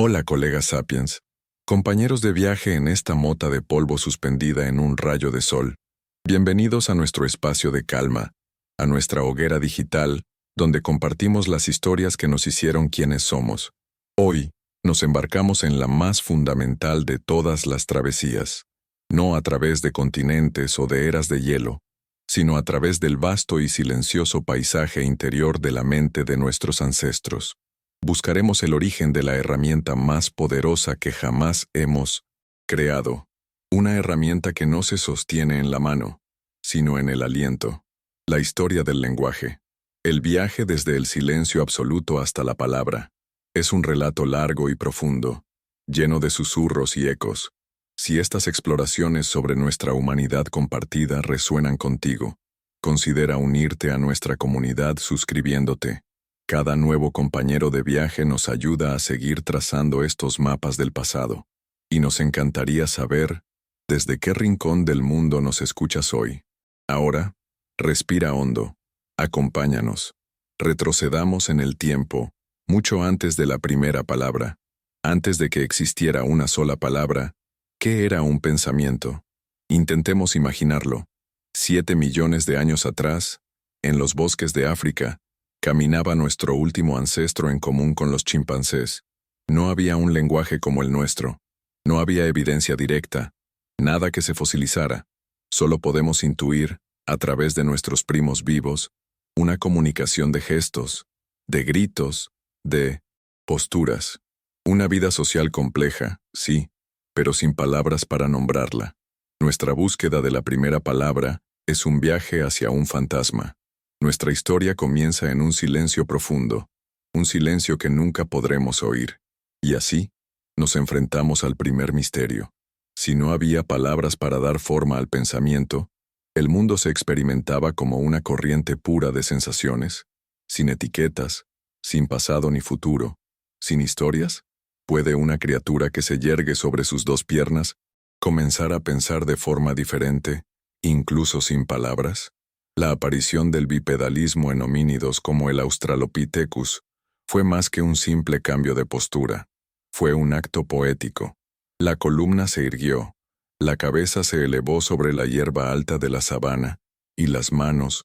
Hola, colegas sapiens, compañeros de viaje en esta mota de polvo suspendida en un rayo de sol. Bienvenidos a nuestro espacio de calma, a nuestra hoguera digital, donde compartimos las historias que nos hicieron quienes somos. Hoy, nos embarcamos en la más fundamental de todas las travesías, no a través de continentes o de eras de hielo, sino a través del vasto y silencioso paisaje interior de la mente de nuestros ancestros. Buscaremos el origen de la herramienta más poderosa que jamás hemos creado, una herramienta que no se sostiene en la mano, sino en el aliento. La historia del lenguaje. El viaje desde el silencio absoluto hasta la palabra. Es un relato largo y profundo, lleno de susurros y ecos. Si estas exploraciones sobre nuestra humanidad compartida resuenan contigo, considera unirte a nuestra comunidad suscribiéndote. Cada nuevo compañero de viaje nos ayuda a seguir trazando estos mapas del pasado, y nos encantaría saber desde qué rincón del mundo nos escuchas hoy. Ahora, respira hondo, acompáñanos, retrocedamos en el tiempo, mucho antes de la primera palabra, antes de que existiera una sola palabra. ¿Qué era un pensamiento? Intentemos imaginarlo. 7 millones de años atrás, en los bosques de África, caminaba nuestro último ancestro en común con los chimpancés. No había un lenguaje como el nuestro. No había evidencia directa, nada que se fosilizara. Solo podemos intuir, a través de nuestros primos vivos, una comunicación de gestos, de gritos, de posturas. Una vida social compleja, sí, pero sin palabras para nombrarla. Nuestra búsqueda de la primera palabra es un viaje hacia un fantasma. Nuestra historia comienza en un silencio profundo, un silencio que nunca podremos oír. Y así, nos enfrentamos al primer misterio. Si no había palabras para dar forma al pensamiento, el mundo se experimentaba como una corriente pura de sensaciones, sin etiquetas, sin pasado ni futuro, sin historias. ¿Puede una criatura que se yergue sobre sus dos piernas comenzar a pensar de forma diferente, incluso sin palabras? La aparición del bipedalismo en homínidos como el Australopithecus fue más que un simple cambio de postura. Fue un acto poético. La columna se irguió, la cabeza se elevó sobre la hierba alta de la sabana, y las manos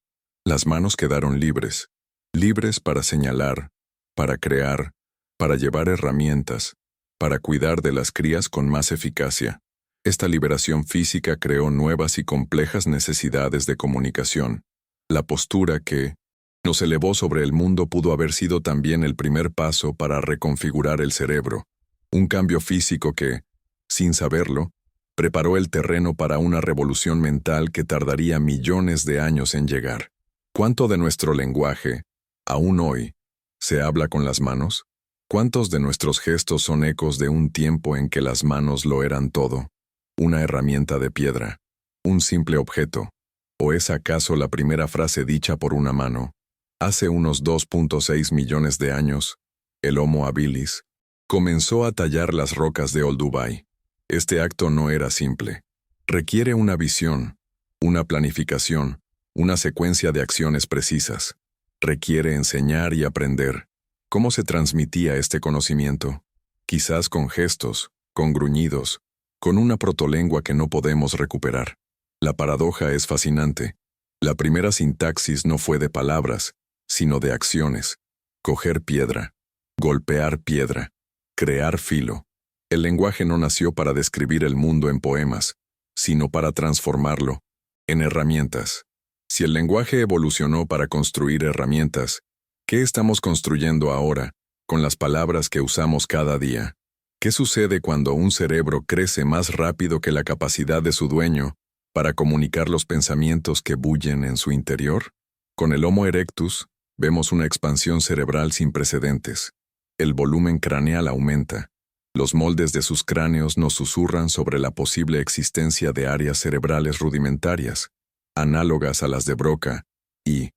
quedaron libres, libres para señalar, para crear, para llevar herramientas, para cuidar de las crías con más eficacia. Esta liberación física creó nuevas y complejas necesidades de comunicación. La postura que nos elevó sobre el mundo pudo haber sido también el primer paso para reconfigurar el cerebro, un cambio físico que, sin saberlo, preparó el terreno para una revolución mental que tardaría millones de años en llegar. ¿Cuánto de nuestro lenguaje, aún hoy, se habla con las manos? ¿Cuántos de nuestros gestos son ecos de un tiempo en que las manos lo eran todo? Una herramienta de piedra, un simple objeto, ¿o es acaso la primera frase dicha por una mano? Hace unos 2.6 millones de años, el Homo habilis comenzó a tallar las rocas de Olduvai. Este acto no era simple. Requiere una visión, una planificación, una secuencia de acciones precisas. Requiere enseñar y aprender. ¿Cómo se transmitía este conocimiento? Quizás con gestos, con gruñidos, con una protolengua que no podemos recuperar. La paradoja es fascinante. La primera sintaxis no fue de palabras, sino de acciones. Coger piedra, golpear piedra, crear filo. El lenguaje no nació para describir el mundo en poemas, sino para transformarlo en herramientas. Si el lenguaje evolucionó para construir herramientas, ¿qué estamos construyendo ahora, con las palabras que usamos cada día? ¿Qué sucede cuando un cerebro crece más rápido que la capacidad de su dueño para comunicar los pensamientos que bullen en su interior? Con el Homo erectus, vemos una expansión cerebral sin precedentes. El volumen craneal aumenta. Los moldes de sus cráneos nos susurran sobre la posible existencia de áreas cerebrales rudimentarias, análogas a las de Broca y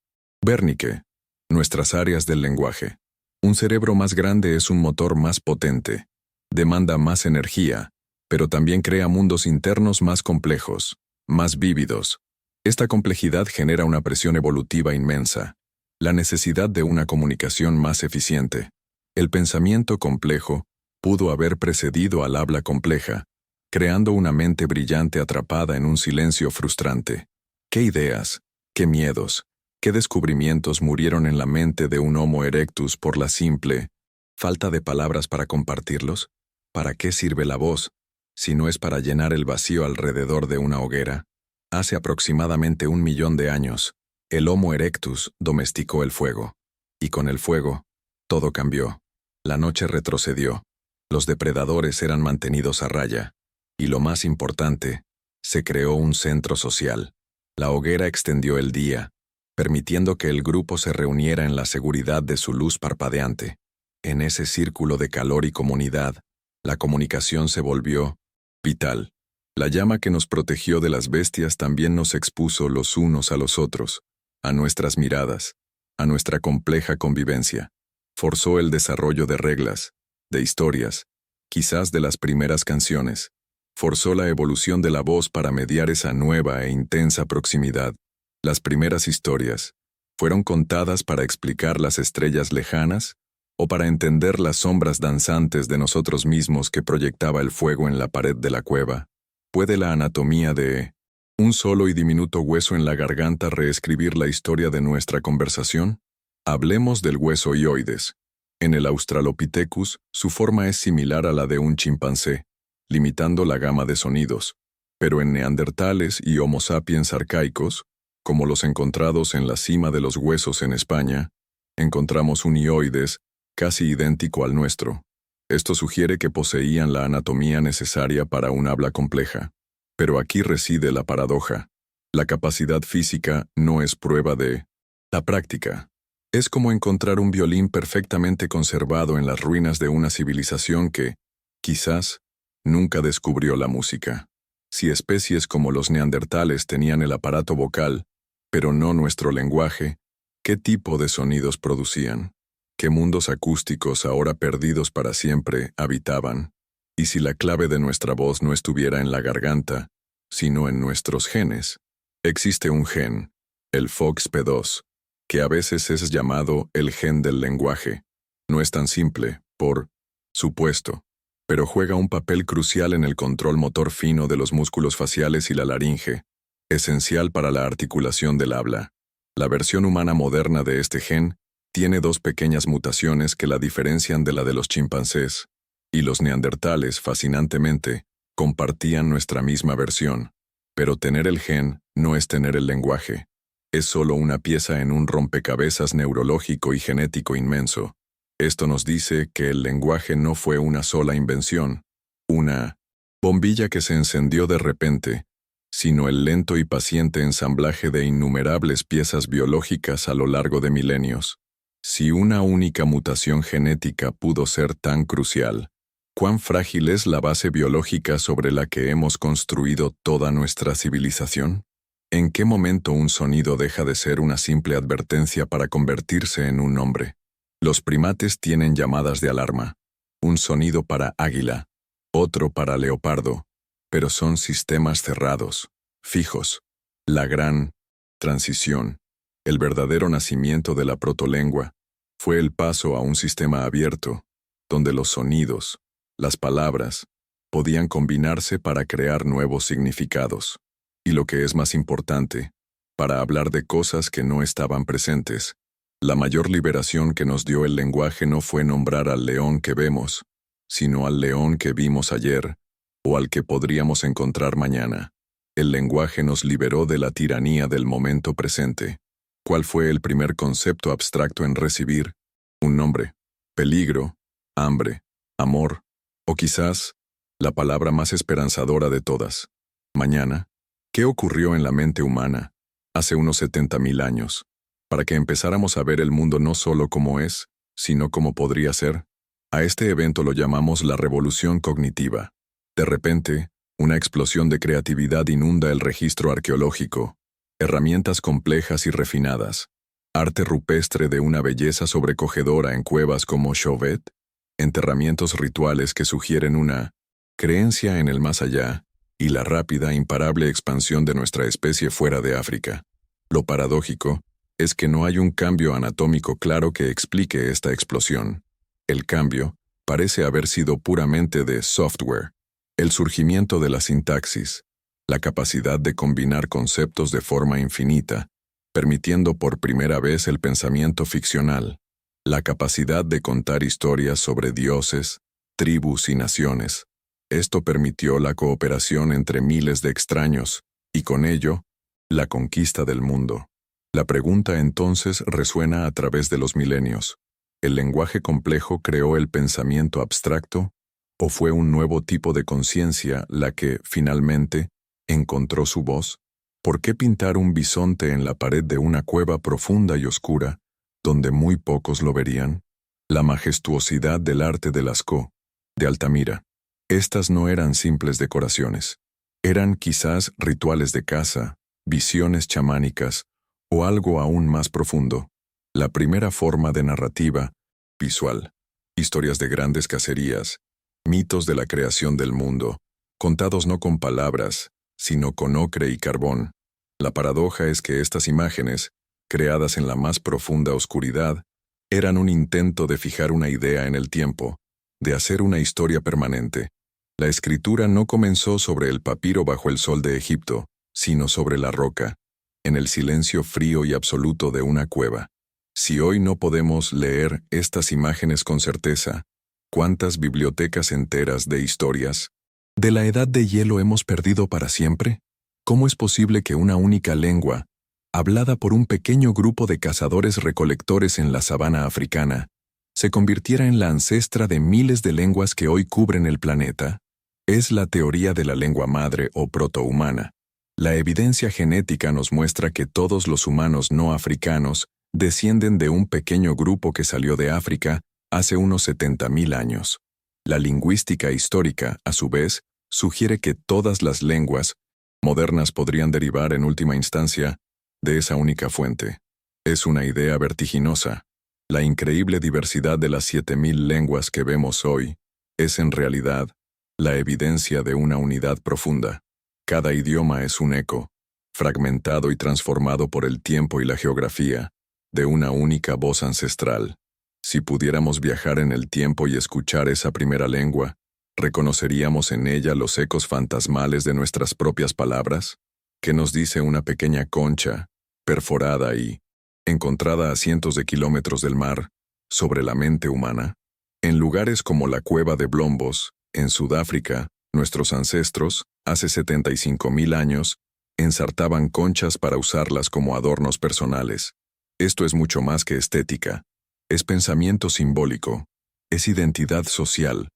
Wernicke, nuestras áreas del lenguaje. Un cerebro más grande es un motor más potente, demanda más energía, pero también crea mundos internos más complejos, más vívidos. Esta complejidad genera una presión evolutiva inmensa, la necesidad de una comunicación más eficiente. El pensamiento complejo pudo haber precedido al habla compleja, creando una mente brillante atrapada en un silencio frustrante. ¿Qué ideas, qué miedos, qué descubrimientos murieron en la mente de un Homo erectus por la simple falta de palabras para compartirlos? ¿Para qué sirve la voz, si no es para llenar el vacío alrededor de una hoguera? Hace aproximadamente 1 millón de años, el Homo erectus domesticó el fuego. Y con el fuego, todo cambió. La noche retrocedió. Los depredadores eran mantenidos a raya. Y lo más importante, se creó un centro social. La hoguera extendió el día, permitiendo que el grupo se reuniera en la seguridad de su luz parpadeante. En ese círculo de calor y comunidad, la comunicación se volvió vital. La llama que nos protegió de las bestias también nos expuso los unos a los otros, a nuestras miradas, a nuestra compleja convivencia. Forzó el desarrollo de reglas, de historias, quizás de las primeras canciones. Forzó la evolución de la voz para mediar esa nueva e intensa proximidad. Las primeras historias fueron contadas para explicar las estrellas lejanas o para entender las sombras danzantes de nosotros mismos que proyectaba el fuego en la pared de la cueva. ¿Puede la anatomía de un solo y diminuto hueso en la garganta reescribir la historia de nuestra conversación? Hablemos del hueso hioides. En el Australopithecus, su forma es similar a la de un chimpancé, limitando la gama de sonidos, pero en neandertales y Homo sapiens arcaicos, como los encontrados en la cima de los huesos en España, encontramos un hioides casi idéntico al nuestro. Esto sugiere que poseían la anatomía necesaria para un habla compleja. Pero aquí reside la paradoja. La capacidad física no es prueba de la práctica. Es como encontrar un violín perfectamente conservado en las ruinas de una civilización que, quizás, nunca descubrió la música. Si especies como los neandertales tenían el aparato vocal, pero no nuestro lenguaje, ¿qué tipo de sonidos producían? ¿Qué mundos acústicos ahora perdidos para siempre habitaban? Y si la clave de nuestra voz no estuviera en la garganta, sino en nuestros genes. Existe un gen, el FOXP2, que a veces es llamado el gen del lenguaje. No es tan simple, por supuesto, pero juega un papel crucial en el control motor fino de los músculos faciales y la laringe, esencial para la articulación del habla. La versión humana moderna de este gen tiene 2 pequeñas mutaciones que la diferencian de la de los chimpancés, y los neandertales, fascinantemente, compartían nuestra misma versión. Pero tener el gen no es tener el lenguaje. Es solo una pieza en un rompecabezas neurológico y genético inmenso. Esto nos dice que el lenguaje no fue una sola invención, una bombilla que se encendió de repente, sino el lento y paciente ensamblaje de innumerables piezas biológicas a lo largo de milenios. Si una única mutación genética pudo ser tan crucial, ¿cuán frágil es la base biológica sobre la que hemos construido toda nuestra civilización? ¿En qué momento un sonido deja de ser una simple advertencia para convertirse en un nombre? Los primates tienen llamadas de alarma, un sonido para águila, otro para leopardo, pero son sistemas cerrados, fijos. La gran transición, el verdadero nacimiento de la protolengua, fue el paso a un sistema abierto, donde los sonidos, las palabras, podían combinarse para crear nuevos significados. Y lo que es más importante, para hablar de cosas que no estaban presentes. La mayor liberación que nos dio el lenguaje no fue nombrar al león que vemos, sino al león que vimos ayer, o al que podríamos encontrar mañana. El lenguaje nos liberó de la tiranía del momento presente. ¿Cuál fue el primer concepto abstracto en recibir? Un nombre, peligro, hambre, amor, o quizás, la palabra más esperanzadora de todas, mañana. ¿Qué ocurrió en la mente humana, hace unos 70.000 años, para que empezáramos a ver el mundo no solo como es, sino como podría ser? A este evento lo llamamos la revolución cognitiva. De repente, una explosión de creatividad inunda el registro arqueológico. Herramientas complejas y refinadas, arte rupestre de una belleza sobrecogedora en cuevas como Chauvet, enterramientos rituales que sugieren una creencia en el más allá, y la rápida, imparable expansión de nuestra especie fuera de África. Lo paradójico es que no hay un cambio anatómico claro que explique esta explosión. El cambio parece haber sido puramente de software, el surgimiento de la sintaxis, la capacidad de combinar conceptos de forma infinita, permitiendo por primera vez el pensamiento ficcional, la capacidad de contar historias sobre dioses, tribus y naciones. Esto permitió la cooperación entre miles de extraños, y con ello, la conquista del mundo. La pregunta entonces resuena a través de los milenios. ¿El lenguaje complejo creó el pensamiento abstracto? ¿O fue un nuevo tipo de conciencia la que, finalmente, encontró su voz? ¿Por qué pintar un bisonte en la pared de una cueva profunda y oscura, donde muy pocos lo verían? La majestuosidad del arte de Lascaux, de Altamira. Estas no eran simples decoraciones. Eran quizás rituales de caza, visiones chamánicas, o algo aún más profundo. La primera forma de narrativa, visual. Historias de grandes cacerías, mitos de la creación del mundo, contados no con palabras, sino con ocre y carbón. La paradoja es que estas imágenes, creadas en la más profunda oscuridad, eran un intento de fijar una idea en el tiempo, de hacer una historia permanente. La escritura no comenzó sobre el papiro bajo el sol de Egipto, sino sobre la roca, en el silencio frío y absoluto de una cueva. Si hoy no podemos leer estas imágenes con certeza, ¿cuántas bibliotecas enteras de historias de la edad de hielo hemos perdido para siempre? ¿Cómo es posible que una única lengua, hablada por un pequeño grupo de cazadores-recolectores en la sabana africana, se convirtiera en la ancestra de miles de lenguas que hoy cubren el planeta? Es la teoría de la lengua madre o protohumana. La evidencia genética nos muestra que todos los humanos no africanos descienden de un pequeño grupo que salió de África hace unos 70.000 años. La lingüística histórica, a su vez, sugiere que todas las lenguas modernas podrían derivar en última instancia de esa única fuente. Es una idea vertiginosa. La increíble diversidad de las 7.000 lenguas que vemos hoy es en realidad la evidencia de una unidad profunda. Cada idioma es un eco, fragmentado y transformado por el tiempo y la geografía, de una única voz ancestral. Si pudiéramos viajar en el tiempo y escuchar esa primera lengua, ¿reconoceríamos en ella los ecos fantasmales de nuestras propias palabras? ¿Qué nos dice una pequeña concha, perforada y encontrada a cientos de kilómetros del mar, sobre la mente humana? En lugares como la cueva de Blombos, en Sudáfrica, nuestros ancestros, hace 75.000 años, ensartaban conchas para usarlas como adornos personales. Esto es mucho más que estética. Es pensamiento simbólico. Es identidad social.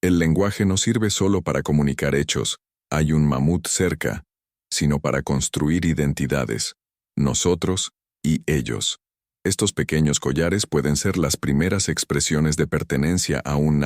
El lenguaje no sirve solo para comunicar hechos, hay un mamut cerca, sino para construir identidades, nosotros y ellos. Estos pequeños collares pueden ser las primeras expresiones de pertenencia a un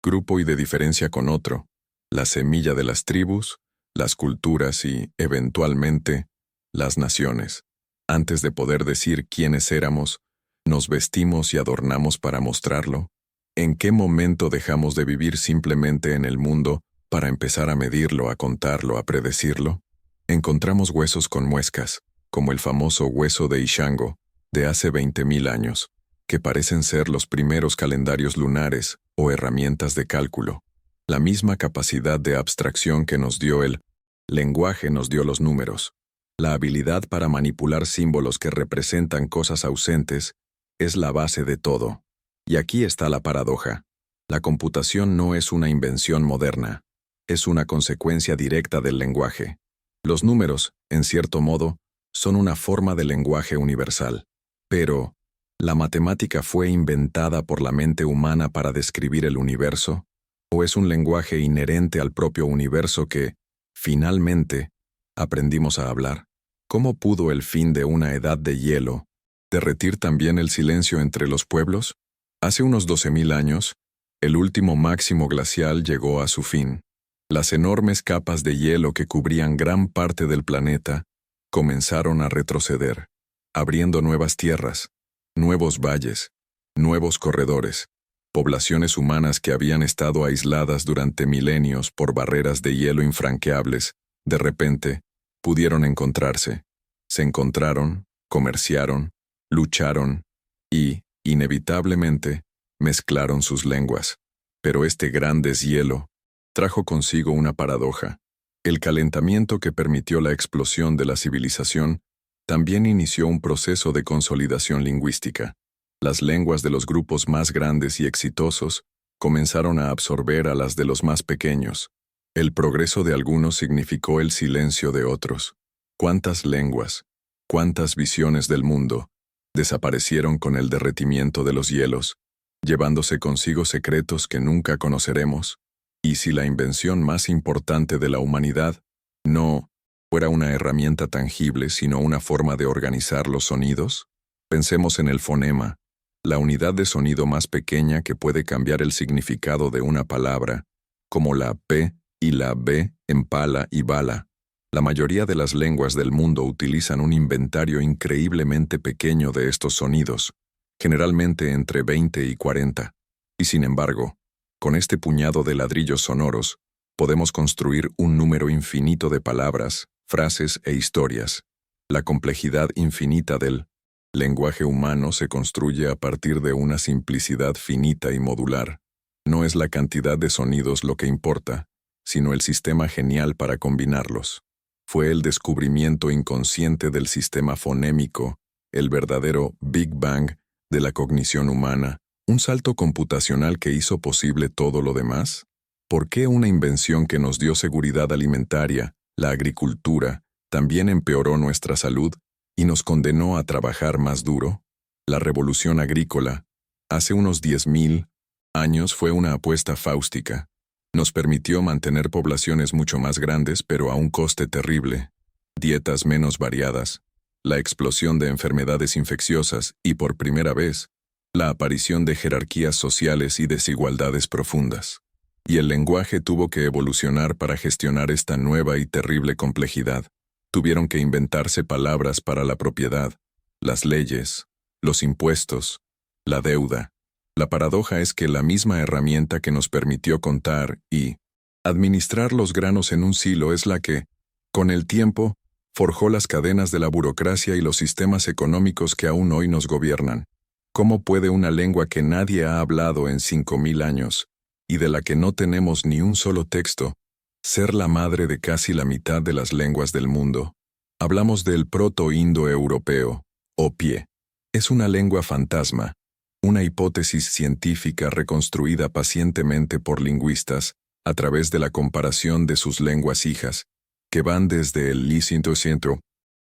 grupo y de diferencia con otro, la semilla de las tribus, las culturas y, eventualmente, las naciones. Antes de poder decir quiénes éramos, nos vestimos y adornamos para mostrarlo. ¿En qué momento dejamos de vivir simplemente en el mundo para empezar a medirlo, a contarlo, a predecirlo? Encontramos huesos con muescas, como el famoso hueso de Ishango, de hace 20.000 años, que parecen ser los primeros calendarios lunares o herramientas de cálculo. La misma capacidad de abstracción que nos dio el lenguaje nos dio los números. La habilidad para manipular símbolos que representan cosas ausentes es la base de todo. Y aquí está la paradoja. La computación no es una invención moderna, es una consecuencia directa del lenguaje. Los números, en cierto modo, son una forma de lenguaje universal. Pero, ¿la matemática fue inventada por la mente humana para describir el universo? ¿O es un lenguaje inherente al propio universo que, finalmente, aprendimos a hablar? ¿Cómo pudo el fin de una edad de hielo derretir también el silencio entre los pueblos? Hace unos 12.000 años, el último máximo glacial llegó a su fin. Las enormes capas de hielo que cubrían gran parte del planeta comenzaron a retroceder, abriendo nuevas tierras, nuevos valles, nuevos corredores. Poblaciones humanas que habían estado aisladas durante milenios por barreras de hielo infranqueables, de repente, pudieron encontrarse. Se encontraron, comerciaron, lucharon y, inevitablemente, mezclaron sus lenguas. Pero este gran deshielo trajo consigo una paradoja. El calentamiento que permitió la explosión de la civilización también inició un proceso de consolidación lingüística. Las lenguas de los grupos más grandes y exitosos comenzaron a absorber a las de los más pequeños. El progreso de algunos significó el silencio de otros. ¿Cuántas lenguas, cuántas visiones del mundo desaparecieron con el derretimiento de los hielos, llevándose consigo secretos que nunca conoceremos? ¿Y si la invención más importante de la humanidad no fuera una herramienta tangible, sino una forma de organizar los sonidos? Pensemos en el fonema, la unidad de sonido más pequeña que puede cambiar el significado de una palabra, como la P y la B en pala y bala. La mayoría de las lenguas del mundo utilizan un inventario increíblemente pequeño de estos sonidos, generalmente entre 20 y 40. Y sin embargo, con este puñado de ladrillos sonoros, podemos construir un número infinito de palabras, frases e historias. La complejidad infinita del lenguaje humano se construye a partir de una simplicidad finita y modular. No es la cantidad de sonidos lo que importa, sino el sistema genial para combinarlos. Fue el descubrimiento inconsciente del sistema fonémico, el verdadero Big Bang de la cognición humana, un salto computacional que hizo posible todo lo demás. ¿Por qué una invención que nos dio seguridad alimentaria, la agricultura, también empeoró nuestra salud y nos condenó a trabajar más duro? La revolución agrícola, hace unos 10.000 años, fue una apuesta fáustica. Nos permitió mantener poblaciones mucho más grandes, pero a un coste terrible. Dietas menos variadas, la explosión de enfermedades infecciosas y, por primera vez, la aparición de jerarquías sociales y desigualdades profundas. Y el lenguaje tuvo que evolucionar para gestionar esta nueva y terrible complejidad. Tuvieron que inventarse palabras para la propiedad, las leyes, los impuestos, la deuda. La paradoja es que la misma herramienta que nos permitió contar y administrar los granos en un silo es la que, con el tiempo, forjó las cadenas de la burocracia y los sistemas económicos que aún hoy nos gobiernan. ¿Cómo puede una lengua que nadie ha hablado en 5.000 años, y de la que no tenemos ni un solo texto, ser la madre de casi la mitad de las lenguas del mundo? Hablamos del proto-indoeuropeo, o pie. Es una lengua fantasma, una hipótesis científica reconstruida pacientemente por lingüistas a través de la comparación de sus lenguas hijas, que van desde el lisintocentro,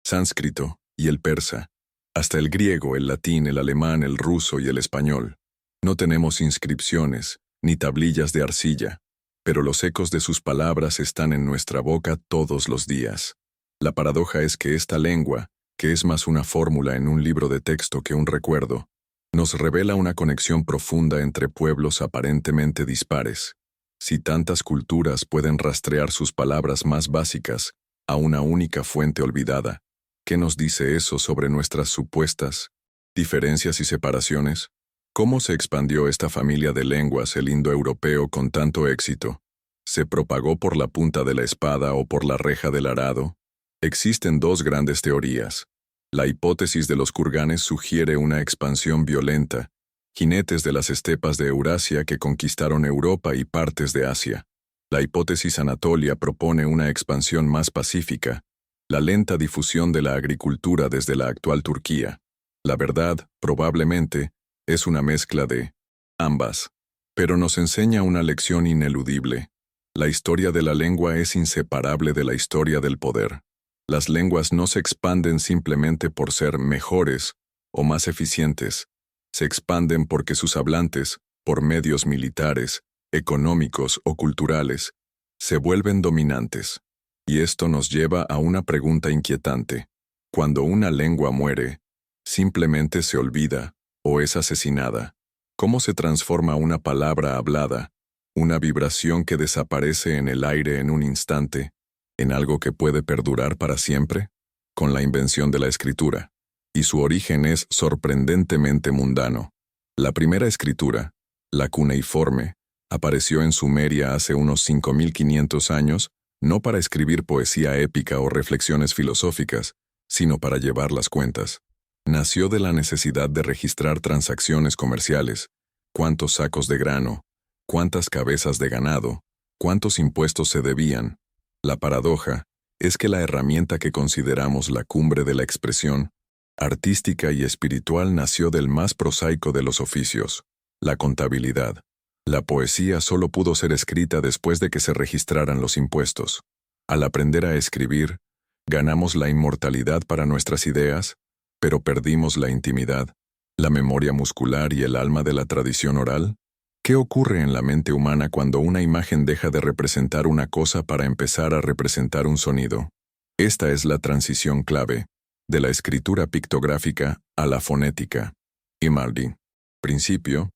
sánscrito y el persa, hasta el griego, el latín, el alemán, el ruso y el español. No tenemos inscripciones, ni tablillas de arcilla, pero los ecos de sus palabras están en nuestra boca todos los días. La paradoja es que esta lengua, que es más una fórmula en un libro de texto que un recuerdo, nos revela una conexión profunda entre pueblos aparentemente dispares. Si tantas culturas pueden rastrear sus palabras más básicas a una única fuente olvidada, ¿qué nos dice eso sobre nuestras supuestas diferencias y separaciones? ¿Cómo se expandió esta familia de lenguas, el indoeuropeo, con tanto éxito? ¿Se propagó por la punta de la espada o por la reja del arado? Existen dos grandes teorías. La hipótesis de los kurganes sugiere una expansión violenta, jinetes de las estepas de Eurasia que conquistaron Europa y partes de Asia. La hipótesis anatolia propone una expansión más pacífica, la lenta difusión de la agricultura desde la actual Turquía. La verdad, probablemente, es una mezcla de ambas, pero nos enseña una lección ineludible. La historia de la lengua es inseparable de la historia del poder. Las lenguas no se expanden simplemente por ser mejores o más eficientes. Se expanden porque sus hablantes, por medios militares, económicos o culturales, se vuelven dominantes. Y esto nos lleva a una pregunta inquietante. Cuando una lengua muere, ¿simplemente se olvida o es asesinada? ¿Cómo se transforma una palabra hablada, una vibración que desaparece en el aire en un instante, en algo que puede perdurar para siempre? Con la invención de la escritura. Y su origen es sorprendentemente mundano. La primera escritura, la cuneiforme, apareció en Sumeria hace unos 5.500 años, no para escribir poesía épica o reflexiones filosóficas, sino para llevar las cuentas. Nació de la necesidad de registrar transacciones comerciales, cuántos sacos de grano, ¿Cuántas cabezas de ganado? ¿Cuántos impuestos se debían? La paradoja es que la herramienta que consideramos la cumbre de la expresión artística y espiritual nació del más prosaico de los oficios, la contabilidad. La poesía solo pudo ser escrita después de que se registraran los impuestos. Al aprender a escribir, ganamos la inmortalidad para nuestras ideas, pero perdimos la intimidad, la memoria muscular y el alma de la tradición oral. ¿Qué ocurre en la mente humana cuando una imagen deja de representar una cosa para empezar a representar un sonido? Esta es la transición clave, de la escritura pictográfica a la fonética. Grimaldi. Principio,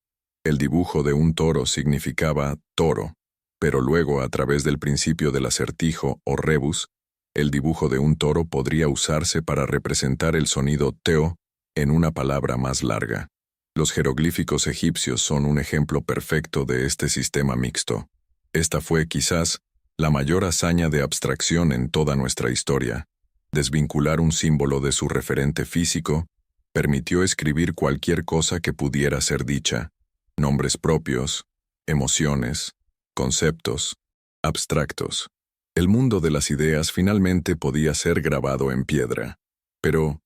el dibujo de un toro significaba toro, pero luego a través del principio del acertijo o rebus, el dibujo de un toro podría usarse para representar el sonido teo en una palabra más larga. Los jeroglíficos egipcios son un ejemplo perfecto de este sistema mixto. Esta fue, quizás, la mayor hazaña de abstracción en toda nuestra historia. Desvincular un símbolo de su referente físico permitió escribir cualquier cosa que pudiera ser dicha: nombres propios, emociones, conceptos, abstractos. El mundo de las ideas finalmente podía ser grabado en piedra. Pero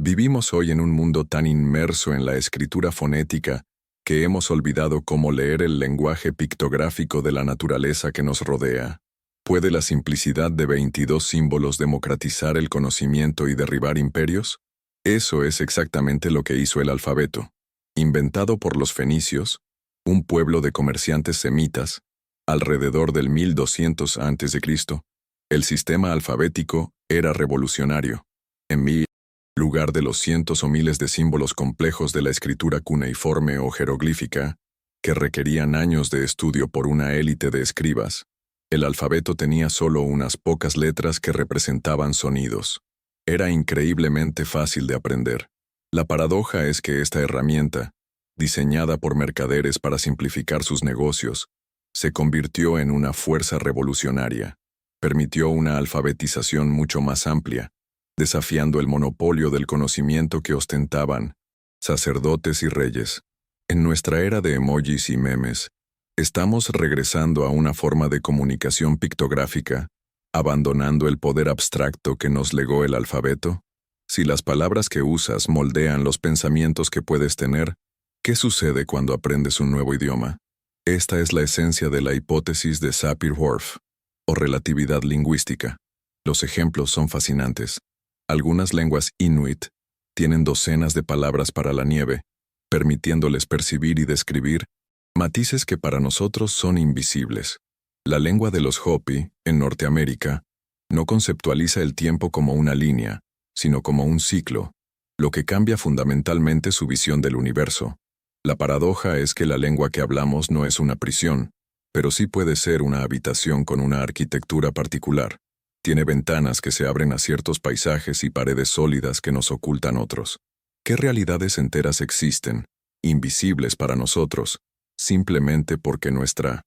vivimos hoy en un mundo tan inmerso en la escritura fonética que hemos olvidado cómo leer el lenguaje pictográfico de la naturaleza que nos rodea. ¿Puede la simplicidad de 22 símbolos democratizar el conocimiento y derribar imperios? Eso es exactamente lo que hizo el alfabeto. Inventado por los fenicios, un pueblo de comerciantes semitas, alrededor del 1200 a.C., el sistema alfabético era revolucionario. En lugar de los cientos o miles de símbolos complejos de la escritura cuneiforme o jeroglífica, que requerían años de estudio por una élite de escribas, el alfabeto tenía solo unas pocas letras que representaban sonidos. Era increíblemente fácil de aprender. La paradoja es que esta herramienta, diseñada por mercaderes para simplificar sus negocios, se convirtió en una fuerza revolucionaria. Permitió una alfabetización mucho más amplia, desafiando el monopolio del conocimiento que ostentaban sacerdotes y reyes. En nuestra era de emojis y memes, estamos regresando a una forma de comunicación pictográfica, abandonando el poder abstracto que nos legó el alfabeto. Si las palabras que usas moldean los pensamientos que puedes tener, ¿qué sucede cuando aprendes un nuevo idioma? Esta es la esencia de la hipótesis de Sapir-Whorf, o relatividad lingüística. Los ejemplos son fascinantes. Algunas lenguas inuit tienen docenas de palabras para la nieve, permitiéndoles percibir y describir matices que para nosotros son invisibles. La lengua de los Hopi, en Norteamérica, no conceptualiza el tiempo como una línea, sino como un ciclo, lo que cambia fundamentalmente su visión del universo. La paradoja es que la lengua que hablamos no es una prisión, pero sí puede ser una habitación con una arquitectura particular. Tiene ventanas que se abren a ciertos paisajes y paredes sólidas que nos ocultan otros. ¿Qué realidades enteras existen, invisibles para nosotros, simplemente porque nuestra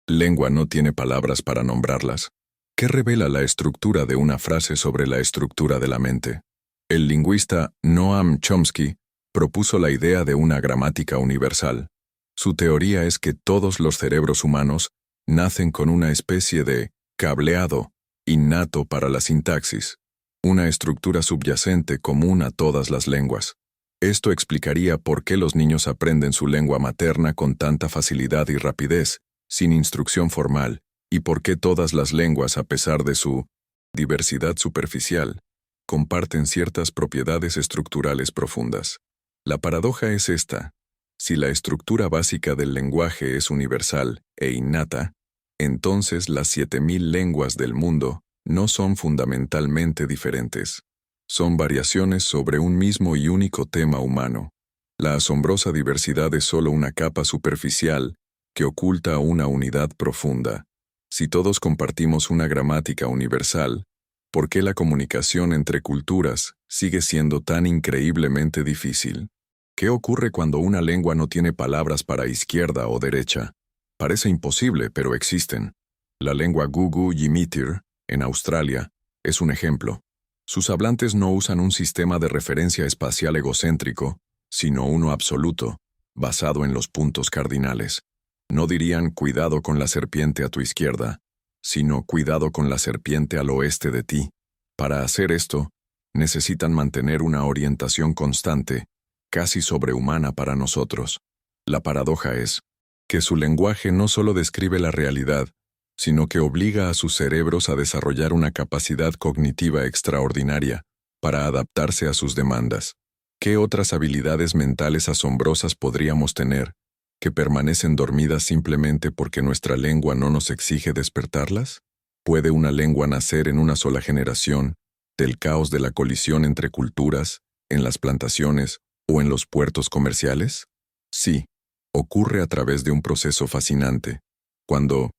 lengua no tiene palabras para nombrarlas? ¿Qué revela la estructura de una frase sobre la estructura de la mente? El lingüista Noam Chomsky propuso la idea de una gramática universal. Su teoría es que todos los cerebros humanos nacen con una especie de cableado innato para la sintaxis, una estructura subyacente común a todas las lenguas. Esto explicaría por qué los niños aprenden su lengua materna con tanta facilidad y rapidez, sin instrucción formal, y por qué todas las lenguas, a pesar de su diversidad superficial, comparten ciertas propiedades estructurales profundas. La paradoja es esta: si la estructura básica del lenguaje es universal e innata, entonces las 7000 lenguas del mundo no son fundamentalmente diferentes. Son variaciones sobre un mismo y único tema humano. La asombrosa diversidad es solo una capa superficial que oculta una unidad profunda. Si todos compartimos una gramática universal, ¿por qué la comunicación entre culturas sigue siendo tan increíblemente difícil? ¿Qué ocurre cuando una lengua no tiene palabras para izquierda o derecha? Parece imposible, pero existen. La lengua Gugu Yimitir, en Australia, es un ejemplo. Sus hablantes no usan un sistema de referencia espacial egocéntrico, sino uno absoluto, basado en los puntos cardinales. No dirían cuidado con la serpiente a tu izquierda, sino cuidado con la serpiente al oeste de ti. Para hacer esto, necesitan mantener una orientación constante, casi sobrehumana para nosotros. La paradoja es que su lenguaje no solo describe la realidad, sino que obliga a sus cerebros a desarrollar una capacidad cognitiva extraordinaria para adaptarse a sus demandas. ¿Qué otras habilidades mentales asombrosas podríamos tener que permanecen dormidas simplemente porque nuestra lengua no nos exige despertarlas? ¿Puede una lengua nacer en una sola generación, del caos de la colisión entre culturas, en las plantaciones o en los puertos comerciales? Sí, ocurre a través de un proceso fascinante. Cuando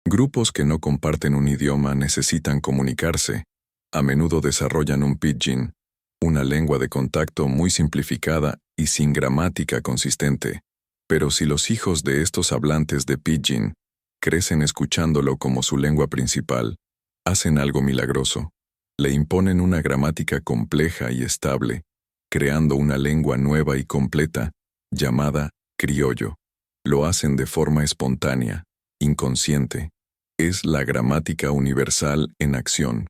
grupos que no comparten un idioma necesitan comunicarse, a menudo desarrollan un pidgin, una lengua de contacto muy simplificada y sin gramática consistente. Pero si los hijos de estos hablantes de pidgin crecen escuchándolo como su lengua principal, hacen algo milagroso. Le imponen una gramática compleja y estable, creando una lengua nueva y completa, llamada criollo. Lo hacen de forma espontánea, inconsciente. Es la gramática universal en acción.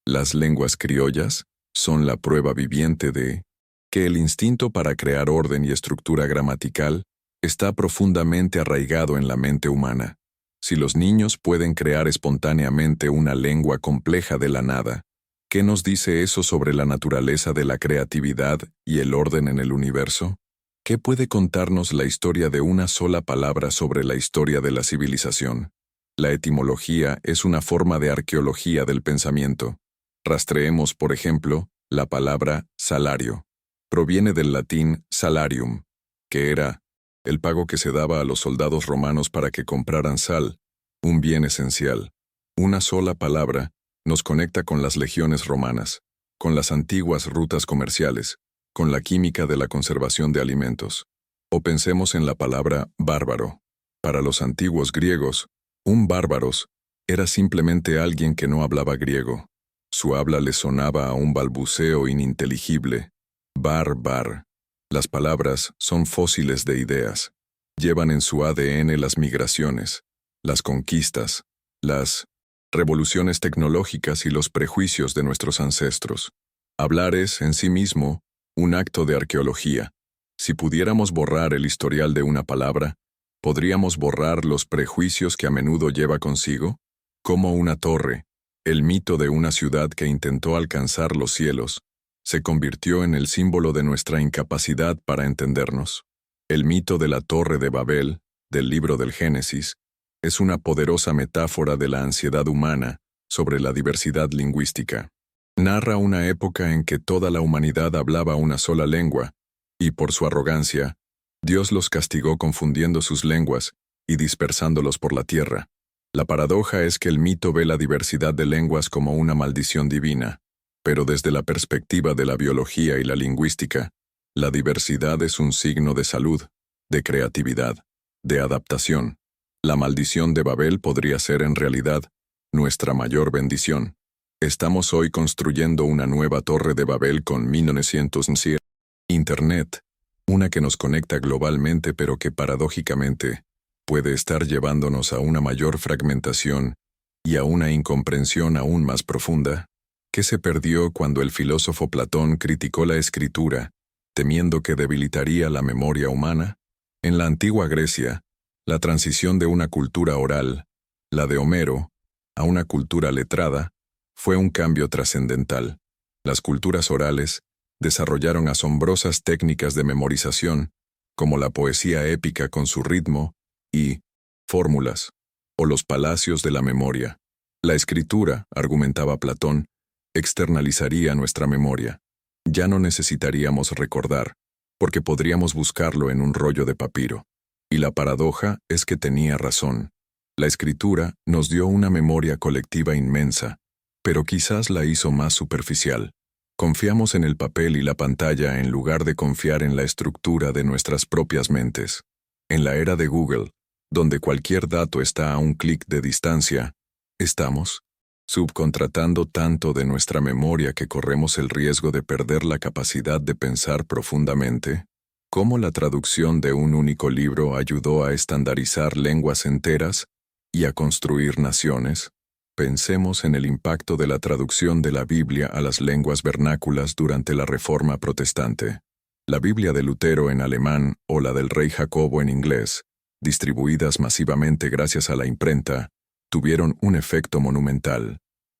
Las lenguas criollas son la prueba viviente de que el instinto para crear orden y estructura gramatical está profundamente arraigado en la mente humana. Si los niños pueden crear espontáneamente una lengua compleja de la nada, ¿qué nos dice eso sobre la naturaleza de la creatividad y el orden en el universo? ¿Qué puede contarnos la historia de una sola palabra sobre la historia de la civilización? La etimología es una forma de arqueología del pensamiento. Rastreemos, por ejemplo, la palabra salario. Proviene del latín salarium, que era el pago que se daba a los soldados romanos para que compraran sal, un bien esencial. Una sola palabra nos conecta con las legiones romanas, con las antiguas rutas comerciales, con la química de la conservación de alimentos. O pensemos en la palabra bárbaro. Para los antiguos griegos, un bárbaros era simplemente alguien que no hablaba griego. Su habla le sonaba a un balbuceo ininteligible. Bar. Las palabras son fósiles de ideas. Llevan en su ADN las migraciones, las conquistas, las revoluciones tecnológicas y los prejuicios de nuestros ancestros. Hablar es, en sí mismo, un acto de arqueología. Si pudiéramos borrar el historial de una palabra, ¿podríamos borrar los prejuicios que a menudo lleva consigo? Como una torre, el mito de una ciudad que intentó alcanzar los cielos, se convirtió en el símbolo de nuestra incapacidad para entendernos. El mito de la Torre de Babel, del libro del Génesis, es una poderosa metáfora de la ansiedad humana sobre la diversidad lingüística. Narra una época en que toda la humanidad hablaba una sola lengua, y por su arrogancia, Dios los castigó confundiendo sus lenguas y dispersándolos por la tierra. La paradoja es que el mito ve la diversidad de lenguas como una maldición divina, pero desde la perspectiva de la biología y la lingüística, la diversidad es un signo de salud, de creatividad, de adaptación. La maldición de Babel podría ser en realidad nuestra mayor bendición. Estamos hoy construyendo una nueva torre de Babel con 1907. Internet, una que nos conecta globalmente pero que paradójicamente puede estar llevándonos a una mayor fragmentación y a una incomprensión aún más profunda. ¿Qué se perdió cuando el filósofo Platón criticó la escritura, temiendo que debilitaría la memoria humana? En la antigua Grecia, la transición de una cultura oral, la de Homero, a una cultura letrada, fue un cambio trascendental. Las culturas orales desarrollaron asombrosas técnicas de memorización, como la poesía épica con su ritmo y fórmulas, o los palacios de la memoria. La escritura, argumentaba Platón, externalizaría nuestra memoria. Ya no necesitaríamos recordar, porque podríamos buscarlo en un rollo de papiro. Y la paradoja es que tenía razón. La escritura nos dio una memoria colectiva inmensa, pero quizás la hizo más superficial. Confiamos en el papel y la pantalla en lugar de confiar en la estructura de nuestras propias mentes. En la era de Google, donde cualquier dato está a un clic de distancia, estamos subcontratando tanto de nuestra memoria que corremos el riesgo de perder la capacidad de pensar profundamente. cómo la traducción de un único libro ayudó a estandarizar lenguas enteras y a construir naciones. Pensemos en el impacto de la traducción de la Biblia a las lenguas vernáculas durante la Reforma Protestante. La Biblia de Lutero en alemán o la del Rey Jacobo en inglés, distribuidas masivamente gracias a la imprenta, tuvieron un efecto monumental.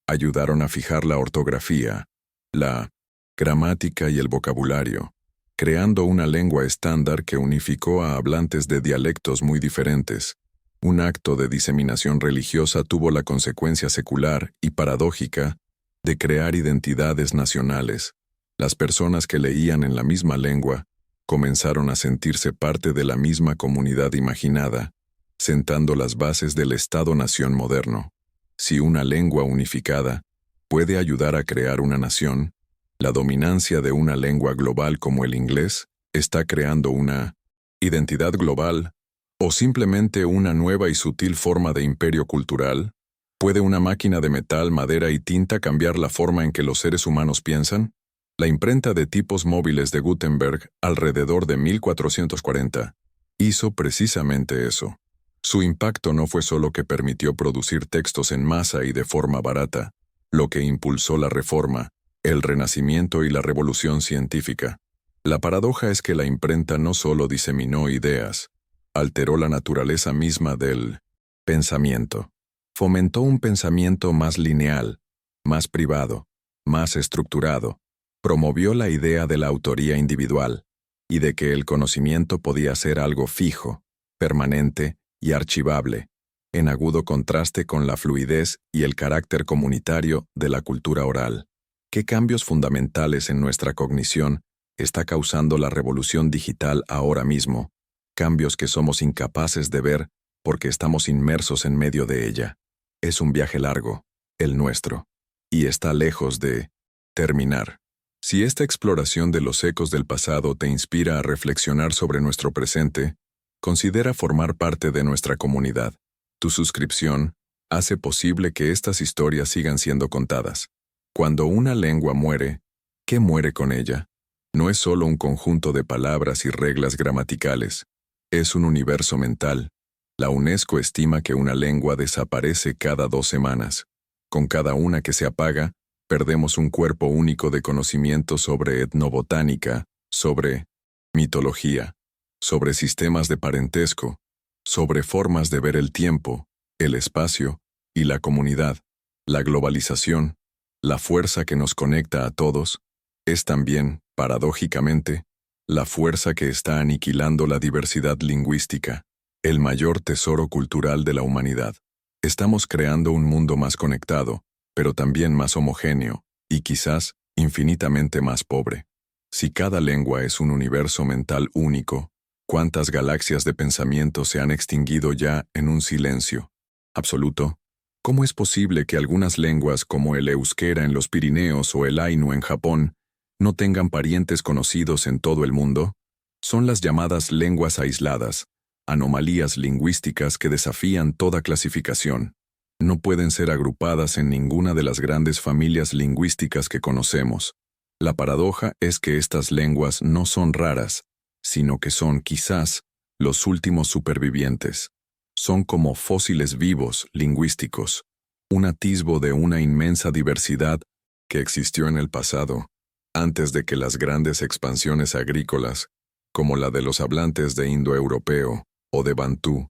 Ayudaron a fijar la ortografía, la gramática y el vocabulario, creando una lengua estándar que unificó a hablantes de dialectos muy diferentes. Un acto de diseminación religiosa tuvo la consecuencia secular y paradójica de crear identidades nacionales. Las personas que leían en la misma lengua comenzaron a sentirse parte de la misma comunidad imaginada, sentando las bases del Estado-nación moderno. Si una lengua unificada puede ayudar a crear una nación, la dominancia de una lengua global como el inglés está creando una identidad global o simplemente una nueva y sutil forma de imperio cultural. ¿Puede una máquina de metal, madera y tinta cambiar la forma en que los seres humanos piensan? La imprenta de tipos móviles de Gutenberg, alrededor de 1440, hizo precisamente eso. Su impacto no fue solo que permitió producir textos en masa y de forma barata, lo que impulsó la Reforma, el Renacimiento y la Revolución Científica. La paradoja es que la imprenta no solo diseminó ideas, alteró la naturaleza misma del pensamiento. Fomentó un pensamiento más lineal, más privado, más estructurado. Promovió la idea de la autoría individual y de que el conocimiento podía ser algo fijo, permanente y archivable, en agudo contraste con la fluidez y el carácter comunitario de la cultura oral. ¿Qué cambios fundamentales en nuestra cognición está causando la revolución digital ahora mismo? Cambios que somos incapaces de ver porque estamos inmersos en medio de ella. Es un viaje largo, el nuestro, y está lejos de terminar. Si esta exploración de los ecos del pasado te inspira a reflexionar sobre nuestro presente, considera formar parte de nuestra comunidad. Tu suscripción hace posible que estas historias sigan siendo contadas. Cuando una lengua muere, ¿qué muere con ella? No es solo un conjunto de palabras y reglas gramaticales. Es un universo mental. La UNESCO estima que una lengua desaparece cada 2 semanas. Con cada una que se apaga, perdemos un cuerpo único de conocimiento sobre etnobotánica, sobre mitología, sobre sistemas de parentesco, sobre formas de ver el tiempo, el espacio y la comunidad. La globalización, la fuerza que nos conecta a todos, es también, paradójicamente, la fuerza que está aniquilando la diversidad lingüística, el mayor tesoro cultural de la humanidad. Estamos creando un mundo más conectado, pero también más homogéneo, y quizás infinitamente más pobre. Si cada lengua es un universo mental único, ¿cuántas galaxias de pensamiento se han extinguido ya en un silencio absoluto? ¿Cómo es posible que algunas lenguas como el euskera en los Pirineos o el ainu en Japón no tengan parientes conocidos en todo el mundo? Son las llamadas lenguas aisladas, anomalías lingüísticas que desafían toda clasificación. No pueden ser agrupadas en ninguna de las grandes familias lingüísticas que conocemos. La paradoja es que estas lenguas no son raras, sino que son, quizás, los últimos supervivientes. Son como fósiles vivos, lingüísticos, un atisbo de una inmensa diversidad que existió en el pasado, antes de que las grandes expansiones agrícolas, como la de los hablantes de indoeuropeo o de bantú,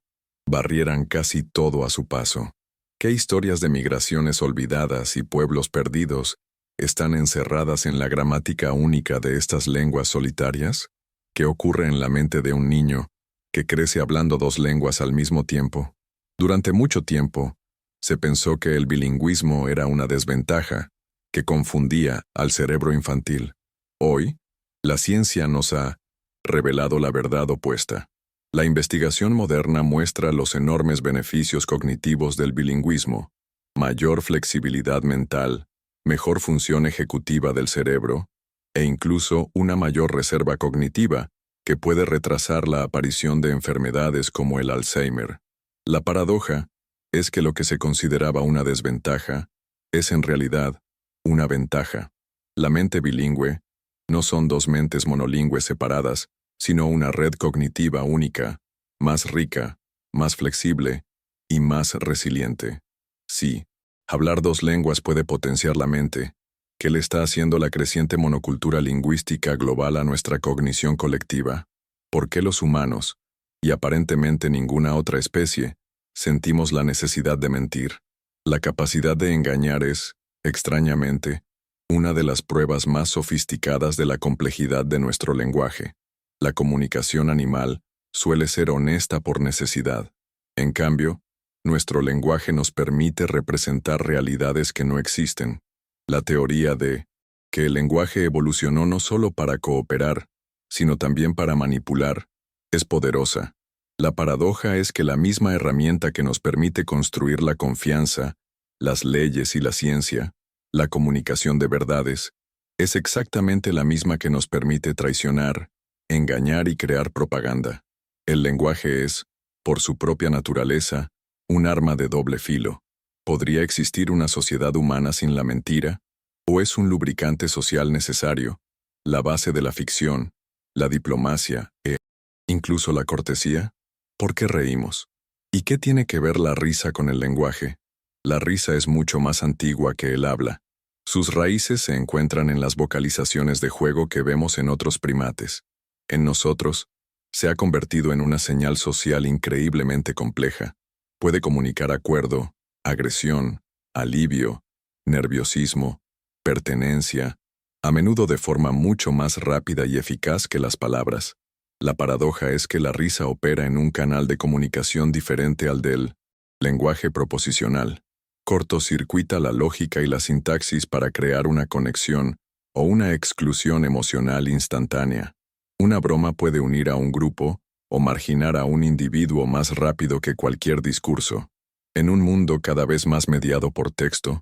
barrieran casi todo a su paso. ¿Qué historias de migraciones olvidadas y pueblos perdidos están encerradas en la gramática única de estas lenguas solitarias? ¿Qué ocurre en la mente de un niño que crece hablando 2 lenguas al mismo tiempo? Durante mucho tiempo, se pensó que el bilingüismo era una desventaja, que confundía al cerebro infantil. Hoy, la ciencia nos ha revelado la verdad opuesta. La investigación moderna muestra los enormes beneficios cognitivos del bilingüismo: mayor flexibilidad mental, mejor función ejecutiva del cerebro, e incluso una mayor reserva cognitiva que puede retrasar la aparición de enfermedades como el Alzheimer. La paradoja es que lo que se consideraba una desventaja es en realidad una ventaja. La mente bilingüe no son 2 mentes monolingües separadas, sino una red cognitiva única, más rica, más flexible y más resiliente. Sí, hablar dos lenguas puede potenciar la mente. ¿Qué le está haciendo la creciente monocultura lingüística global a nuestra cognición colectiva? ¿Por qué los humanos, y aparentemente ninguna otra especie, sentimos la necesidad de mentir? La capacidad de engañar es, extrañamente, una de las pruebas más sofisticadas de la complejidad de nuestro lenguaje. La comunicación animal suele ser honesta por necesidad. En cambio, nuestro lenguaje nos permite representar realidades que no existen. La teoría de que el lenguaje evolucionó no solo para cooperar, sino también para manipular, es poderosa. La paradoja es que la misma herramienta que nos permite construir la confianza, las leyes y la ciencia, la comunicación de verdades, es exactamente la misma que nos permite traicionar, engañar y crear propaganda. El lenguaje es, por su propia naturaleza, un arma de doble filo. ¿Podría existir una sociedad humana sin la mentira? ¿O es un lubricante social necesario, la base de la ficción, la diplomacia e incluso la cortesía? ¿Por qué reímos? ¿Y qué tiene que ver la risa con el lenguaje? La risa es mucho más antigua que el habla. Sus raíces se encuentran en las vocalizaciones de juego que vemos en otros primates. En nosotros, se ha convertido en una señal social increíblemente compleja. Puede comunicar acuerdo, agresión, alivio, nerviosismo, pertenencia, a menudo de forma mucho más rápida y eficaz que las palabras. La paradoja es que la risa opera en un canal de comunicación diferente al del lenguaje proposicional. Cortocircuita la lógica y la sintaxis para crear una conexión o una exclusión emocional instantánea. Una broma puede unir a un grupo o marginar a un individuo más rápido que cualquier discurso. En un mundo cada vez más mediado por texto,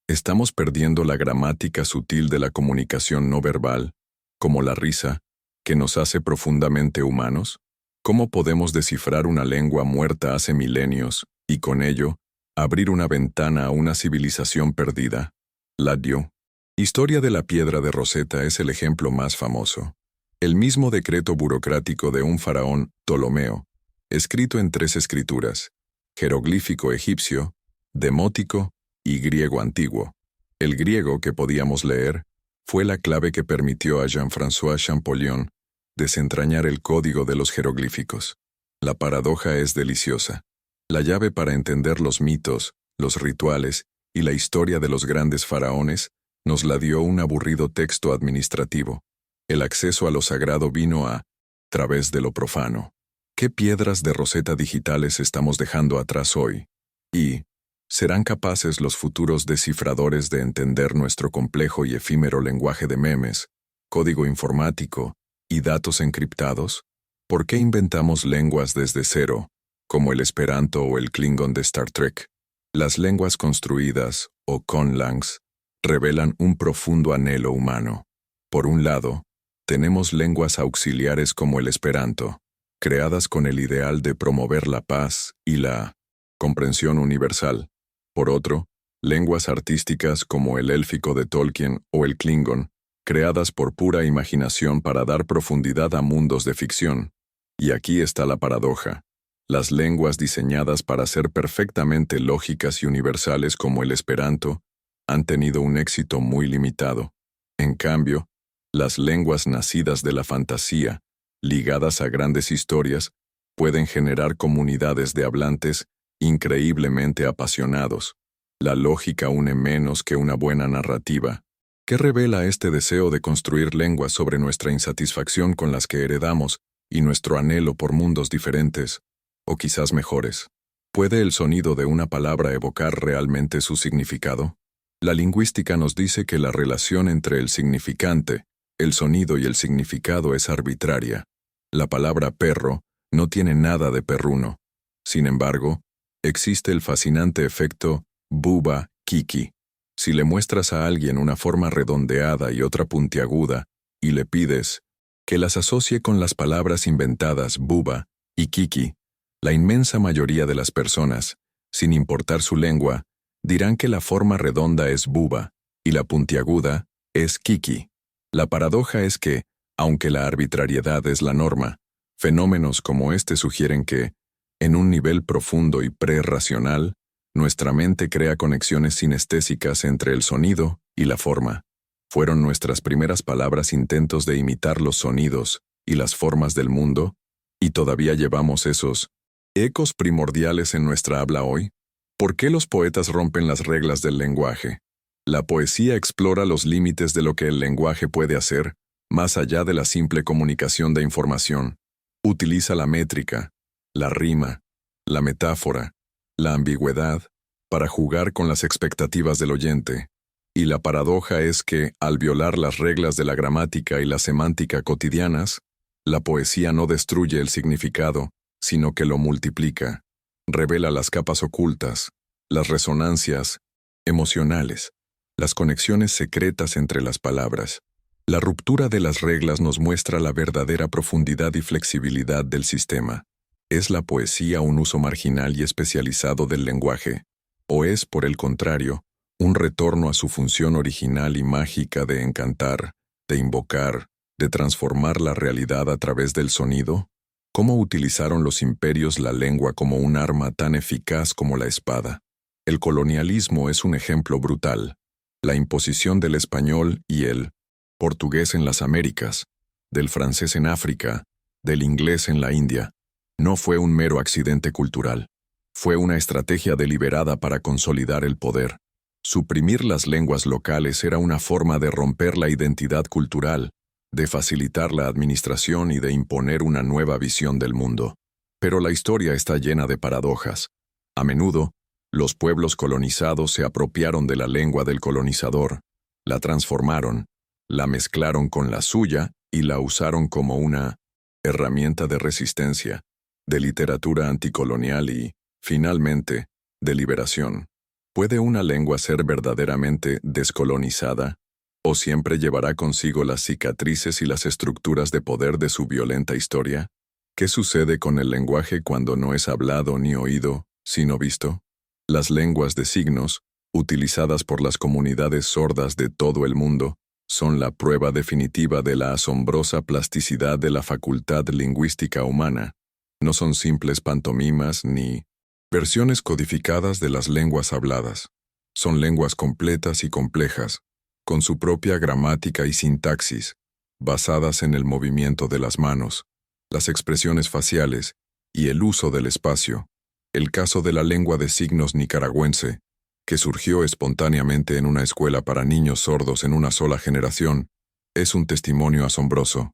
estamos perdiendo la gramática sutil de la comunicación no verbal, como la risa, que nos hace profundamente humanos. ¿Cómo podemos descifrar una lengua muerta hace milenios y, con ello, abrir una ventana a una civilización perdida? Ladio. Historia de la piedra de Rosetta es el ejemplo más famoso. El mismo decreto burocrático de un faraón, Ptolomeo, escrito en 3 escrituras, jeroglífico egipcio, demótico y griego antiguo. El griego que podíamos leer fue la clave que permitió a Jean-François Champollion desentrañar el código de los jeroglíficos. La paradoja es deliciosa. La llave para entender los mitos, los rituales y la historia de los grandes faraones nos la dio un aburrido texto administrativo. El acceso a lo sagrado vino a través de lo profano. ¿Qué piedras de Rosetta digitales estamos dejando atrás hoy? ¿Y serán capaces los futuros descifradores de entender nuestro complejo y efímero lenguaje de memes, código informático y datos encriptados? ¿Por qué inventamos lenguas desde cero, como el Esperanto o el Klingon de Star Trek? Las lenguas construidas, o conlangs, revelan un profundo anhelo humano. Por un lado, tenemos lenguas auxiliares como el Esperanto, creadas con el ideal de promover la paz y la comprensión universal. Por otro, lenguas artísticas como el élfico de Tolkien o el Klingon, creadas por pura imaginación para dar profundidad a mundos de ficción. Y aquí está la paradoja. Las lenguas diseñadas para ser perfectamente lógicas y universales como el Esperanto han tenido un éxito muy limitado. En cambio, las lenguas nacidas de la fantasía, ligadas a grandes historias, pueden generar comunidades de hablantes increíblemente apasionados. La lógica une menos que una buena narrativa. ¿Qué revela este deseo de construir lenguas sobre nuestra insatisfacción con las que heredamos y nuestro anhelo por mundos diferentes, o quizás mejores? ¿Puede el sonido de una palabra evocar realmente su significado? La lingüística nos dice que la relación entre el significante, el sonido y el significado es arbitraria. La palabra perro no tiene nada de perruno. Sin embargo, existe el fascinante efecto buba-kiki. Si le muestras a alguien una forma redondeada y otra puntiaguda, y le pides que las asocie con las palabras inventadas buba y kiki, la inmensa mayoría de las personas, sin importar su lengua, dirán que la forma redonda es buba y la puntiaguda es kiki. La paradoja es que, Aunque la arbitrariedad es la norma, fenómenos como este sugieren que, en un nivel profundo y prerracional, nuestra mente crea conexiones sinestésicas entre el sonido y la forma. Fueron nuestras primeras palabras intentos de imitar los sonidos y las formas del mundo, y todavía llevamos esos ecos primordiales en nuestra habla hoy. ¿Por qué los poetas rompen las reglas del lenguaje? La poesía explora los límites de lo que el lenguaje puede hacer, más allá de la simple comunicación de información. Utiliza la métrica, la rima, la metáfora, la ambigüedad, para jugar con las expectativas del oyente. Y la paradoja es que, al violar las reglas de la gramática y la semántica cotidianas, la poesía no destruye el significado, sino que lo multiplica. Revela las capas ocultas, las resonancias emocionales, las conexiones secretas entre las palabras. La ruptura de las reglas nos muestra la verdadera profundidad y flexibilidad del sistema. ¿Es la poesía un uso marginal y especializado del lenguaje? ¿O es, por el contrario, un retorno a su función original y mágica de encantar, de invocar, de transformar la realidad a través del sonido? ¿Cómo utilizaron los imperios la lengua como un arma tan eficaz como la espada? El colonialismo es un ejemplo brutal. La imposición del español y el portugués en las Américas, del francés en África, del inglés en la India, no fue un mero accidente cultural. Fue una estrategia deliberada para consolidar el poder. Suprimir las lenguas locales era una forma de romper la identidad cultural, de facilitar la administración y de imponer una nueva visión del mundo. Pero la historia está llena de paradojas. A menudo, los pueblos colonizados se apropiaron de la lengua del colonizador, la transformaron, la mezclaron con la suya y la usaron como una herramienta de resistencia, de literatura anticolonial y, finalmente, de liberación. ¿Puede una lengua ser verdaderamente descolonizada? ¿O siempre llevará consigo las cicatrices y las estructuras de poder de su violenta historia? ¿Qué sucede con el lenguaje cuando no es hablado ni oído, sino visto? Las lenguas de signos, utilizadas por las comunidades sordas de todo el mundo, son la prueba definitiva de la asombrosa plasticidad de la facultad lingüística humana. No son simples pantomimas ni versiones codificadas de las lenguas habladas. Son lenguas completas y complejas, con su propia gramática y sintaxis, basadas en el movimiento de las manos, las expresiones faciales y el uso del espacio. El caso de la lengua de signos nicaragüense, que surgió espontáneamente en una escuela para niños sordos en una sola generación, es un testimonio asombroso.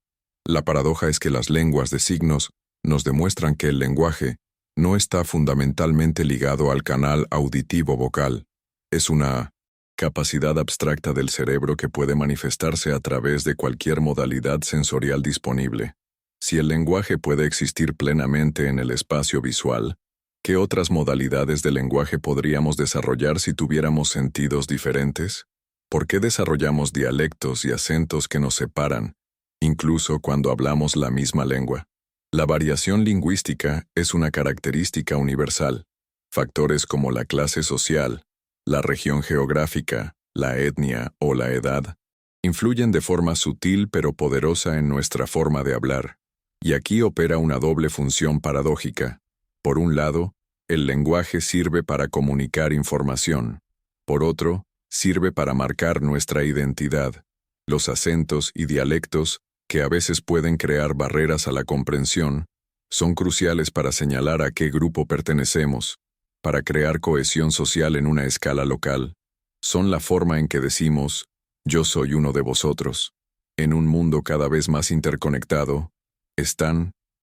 La paradoja es que las lenguas de signos nos demuestran que el lenguaje no está fundamentalmente ligado al canal auditivo vocal. Es una capacidad abstracta del cerebro que puede manifestarse a través de cualquier modalidad sensorial disponible. Si el lenguaje puede existir plenamente en el espacio visual, ¿qué otras modalidades de lenguaje podríamos desarrollar si tuviéramos sentidos diferentes? ¿Por qué desarrollamos dialectos y acentos que nos separan, incluso cuando hablamos la misma lengua? La variación lingüística es una característica universal. Factores como la clase social, la región geográfica, la etnia o la edad influyen de forma sutil pero poderosa en nuestra forma de hablar. Y aquí opera una doble función paradójica. Por un lado, el lenguaje sirve para comunicar información. Por otro, sirve para marcar nuestra identidad. Los acentos y dialectos, que a veces pueden crear barreras a la comprensión, son cruciales para señalar a qué grupo pertenecemos, para crear cohesión social en una escala local. Son la forma en que decimos, yo soy uno de vosotros. En un mundo cada vez más interconectado, están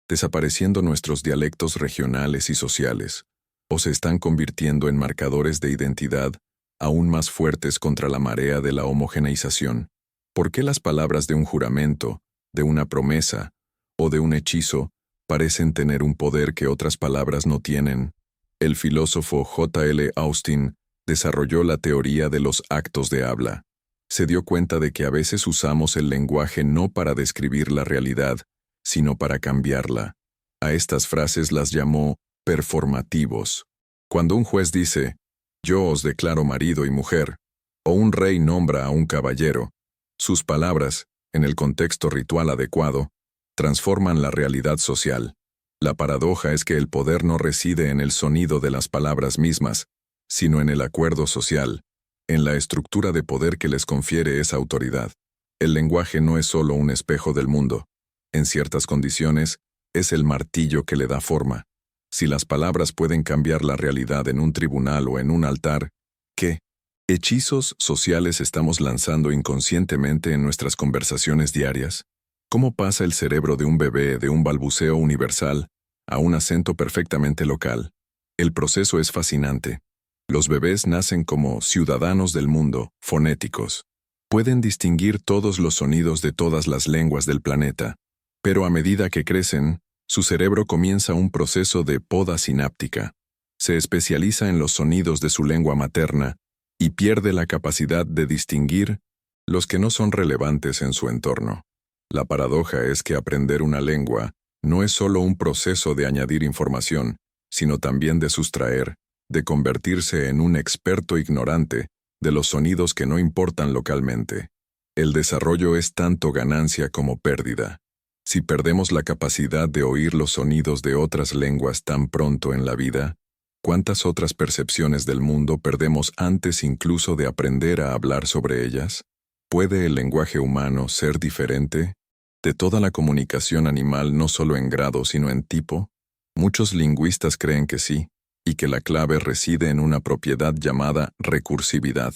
desapareciendo nuestros dialectos regionales y sociales, o se están convirtiendo en marcadores de identidad aún más fuertes contra la marea de la homogeneización. ¿Por qué las palabras de un juramento, de una promesa o de un hechizo parecen tener un poder que otras palabras no tienen? El filósofo J.L. Austin desarrolló la teoría de los actos de habla. Se dio cuenta de que a veces usamos el lenguaje no para describir la realidad, sino para cambiarla. A estas frases las llamó performativos. Cuando un juez dice, yo os declaro marido y mujer, o un rey nombra a un caballero, sus palabras, en el contexto ritual adecuado, transforman la realidad social. La paradoja es que el poder no reside en el sonido de las palabras mismas, sino en el acuerdo social, en la estructura de poder que les confiere esa autoridad. El lenguaje no es solo un espejo del mundo. En ciertas condiciones, es el martillo que le da forma. Si las palabras pueden cambiar la realidad en un tribunal o en un altar, ¿qué hechizos sociales estamos lanzando inconscientemente en nuestras conversaciones diarias? ¿Cómo pasa el cerebro de un bebé de un balbuceo universal a un acento perfectamente local? El proceso es fascinante. Los bebés nacen como ciudadanos del mundo, fonéticos. Pueden distinguir todos los sonidos de todas las lenguas del planeta, pero a medida que crecen, su cerebro comienza un proceso de poda sináptica. Se especializa en los sonidos de su lengua materna y pierde la capacidad de distinguir los que no son relevantes en su entorno. La paradoja es que aprender una lengua no es solo un proceso de añadir información, sino también de sustraer, de convertirse en un experto ignorante de los sonidos que no importan localmente. El desarrollo es tanto ganancia como pérdida. Si perdemos la capacidad de oír los sonidos de otras lenguas tan pronto en la vida, ¿cuántas otras percepciones del mundo perdemos antes incluso de aprender a hablar sobre ellas? ¿Puede el lenguaje humano ser diferente de toda la comunicación animal no solo en grado sino en tipo? Muchos lingüistas creen que sí, y que la clave reside en una propiedad llamada recursividad.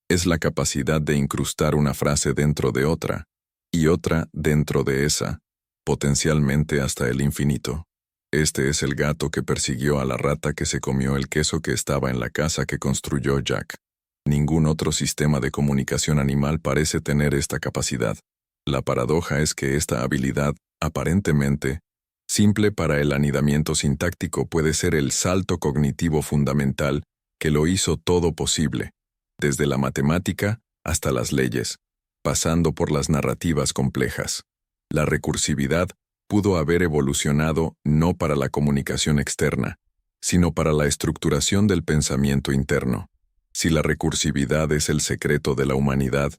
Es la capacidad de incrustar una frase dentro de otra, y otra dentro de esa, potencialmente hasta el infinito. Este es el gato que persiguió a la rata que se comió el queso que estaba en la casa que construyó Jack. Ningún otro sistema de comunicación animal parece tener esta capacidad. La paradoja es que esta habilidad, aparentemente simple para el anidamiento sintáctico, puede ser el salto cognitivo fundamental que lo hizo todo posible, desde la matemática hasta las leyes, pasando por las narrativas complejas. La recursividad pudo haber evolucionado no para la comunicación externa, sino para la estructuración del pensamiento interno. Si la recursividad es el secreto de la humanidad,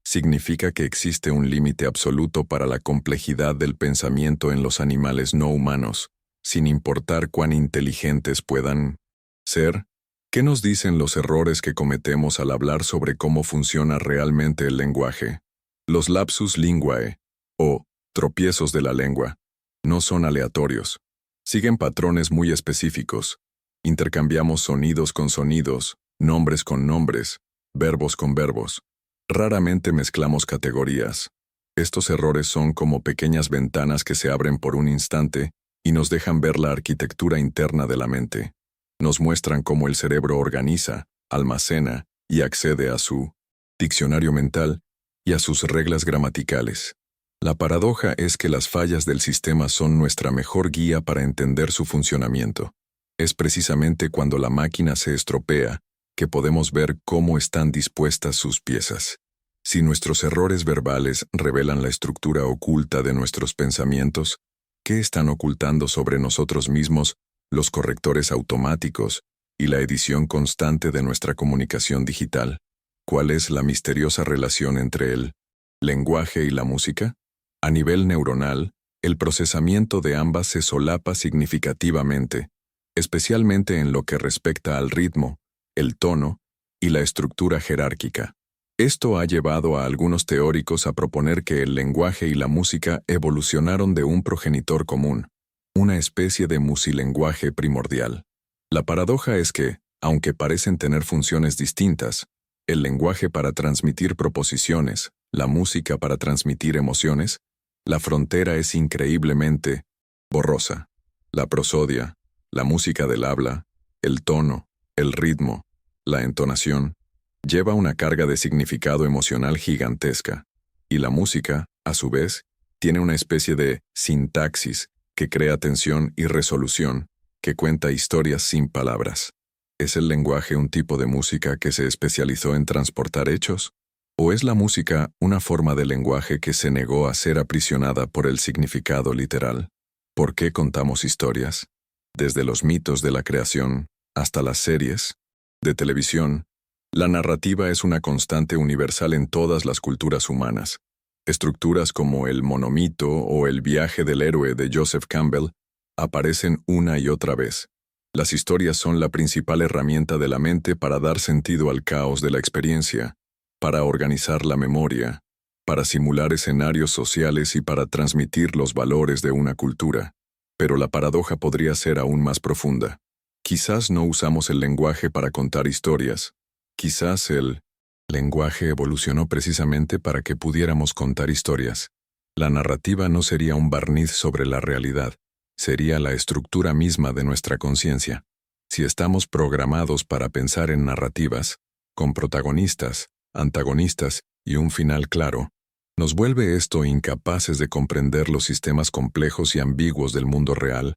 significa que existe un límite absoluto para la complejidad del pensamiento en los animales no humanos, sin importar cuán inteligentes puedan ser. ¿Qué nos dicen los errores que cometemos al hablar sobre cómo funciona realmente el lenguaje? Los lapsus linguae, o tropiezos de la lengua, no son aleatorios. Siguen patrones muy específicos. Intercambiamos sonidos con sonidos, nombres con nombres, verbos con verbos. Raramente mezclamos categorías. Estos errores son como pequeñas ventanas que se abren por un instante y nos dejan ver la arquitectura interna de la mente. Nos muestran cómo el cerebro organiza, almacena y accede a su diccionario mental y a sus reglas gramaticales. La paradoja es que las fallas del sistema son nuestra mejor guía para entender su funcionamiento. Es precisamente cuando la máquina se estropea que podemos ver cómo están dispuestas sus piezas. Si nuestros errores verbales revelan la estructura oculta de nuestros pensamientos, ¿qué están ocultando sobre nosotros mismos los correctores automáticos y la edición constante de nuestra comunicación digital? ¿Cuál es la misteriosa relación entre el lenguaje y la música? A nivel neuronal, el procesamiento de ambas se solapa significativamente, especialmente en lo que respecta al ritmo, el tono y la estructura jerárquica. Esto ha llevado a algunos teóricos a proponer que el lenguaje y la música evolucionaron de un progenitor común, una especie de musilenguaje primordial. La paradoja es que, aunque parecen tener funciones distintas, el lenguaje para transmitir proposiciones, la música para transmitir emociones, la frontera es increíblemente borrosa. La prosodia, la música del habla, el tono, el ritmo, la entonación, lleva una carga de significado emocional gigantesca, y la música, a su vez, tiene una especie de sintaxis que crea tensión y resolución, que cuenta historias sin palabras. ¿Es el lenguaje un tipo de música que se especializó en transportar hechos? ¿O es la música una forma de lenguaje que se negó a ser aprisionada por el significado literal? ¿Por qué contamos historias? Desde los mitos de la creación hasta las series de televisión, la narrativa es una constante universal en todas las culturas humanas. Estructuras como el monomito o el viaje del héroe de Joseph Campbell aparecen una y otra vez. Las historias son la principal herramienta de la mente para dar sentido al caos de la experiencia, para organizar la memoria, para simular escenarios sociales y para transmitir los valores de una cultura. Pero la paradoja podría ser aún más profunda. Quizás no usamos el lenguaje para contar historias. Quizás el lenguaje evolucionó precisamente para que pudiéramos contar historias. La narrativa no sería un barniz sobre la realidad, sería la estructura misma de nuestra conciencia. Si estamos programados para pensar en narrativas, con protagonistas, antagonistas y un final claro, ¿nos vuelve esto incapaces de comprender los sistemas complejos y ambiguos del mundo real,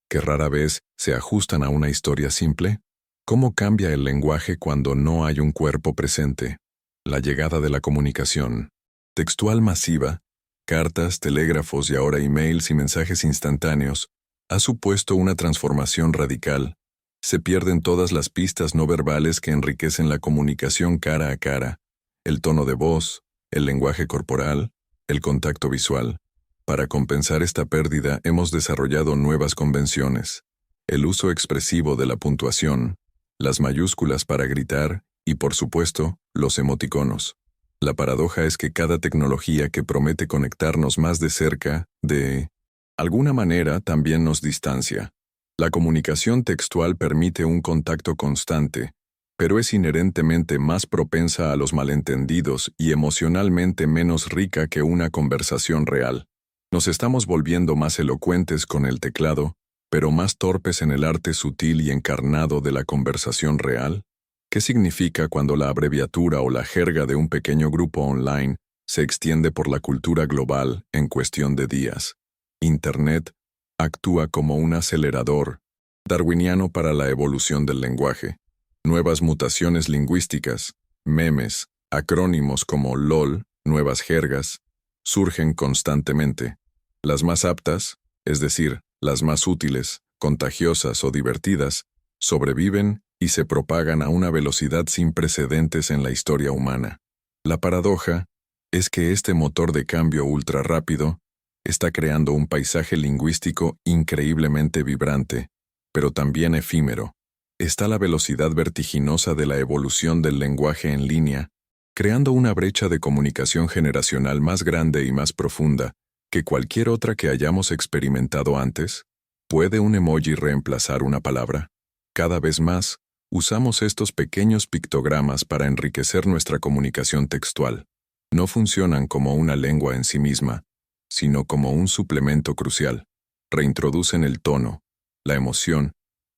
que rara vez se ajustan a una historia simple? ¿Cómo cambia el lenguaje cuando no hay un cuerpo presente? La llegada de la comunicación textual masiva, cartas, telégrafos y ahora emails y mensajes instantáneos, ha supuesto una transformación radical. Se pierden todas las pistas no verbales que enriquecen la comunicación cara a cara, el tono de voz, el lenguaje corporal, el contacto visual. Para compensar esta pérdida hemos desarrollado nuevas convenciones. El uso expresivo de la puntuación, las mayúsculas para gritar y, por supuesto, los emoticonos. La paradoja es que cada tecnología que promete conectarnos más de cerca, de alguna manera, también nos distancia. La comunicación textual permite un contacto constante, pero es inherentemente más propensa a los malentendidos y emocionalmente menos rica que una conversación real. Nos estamos volviendo más elocuentes con el teclado, pero más torpes en el arte sutil y encarnado de la conversación real. ¿Qué significa cuando la abreviatura o la jerga de un pequeño grupo online se extiende por la cultura global en cuestión de días? Internet actúa como un acelerador darwiniano para la evolución del lenguaje. Nuevas mutaciones lingüísticas, memes, acrónimos como LOL, nuevas jergas, surgen constantemente. Las más aptas, es decir, las más útiles, contagiosas o divertidas, sobreviven y se propagan a una velocidad sin precedentes en la historia humana. La paradoja es que este motor de cambio ultra rápido está creando un paisaje lingüístico increíblemente vibrante, pero también efímero. Está la velocidad vertiginosa de la evolución del lenguaje en línea, creando una brecha de comunicación generacional más grande y más profunda que cualquier otra que hayamos experimentado antes. ¿Puede un emoji reemplazar una palabra? Cada vez más, usamos estos pequeños pictogramas para enriquecer nuestra comunicación textual. No funcionan como una lengua en sí misma, sino como un suplemento crucial. Reintroducen el tono, la emoción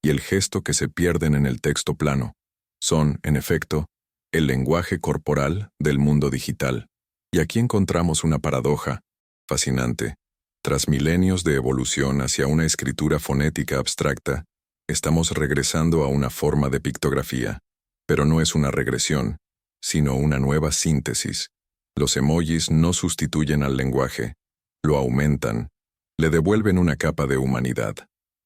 y el gesto que se pierden en el texto plano. Son, en efecto, el lenguaje corporal del mundo digital. Y aquí encontramos una paradoja fascinante. Tras milenios de evolución hacia una escritura fonética abstracta, estamos regresando a una forma de pictografía. Pero no es una regresión, sino una nueva síntesis. Los emojis no sustituyen al lenguaje, lo aumentan, le devuelven una capa de humanidad.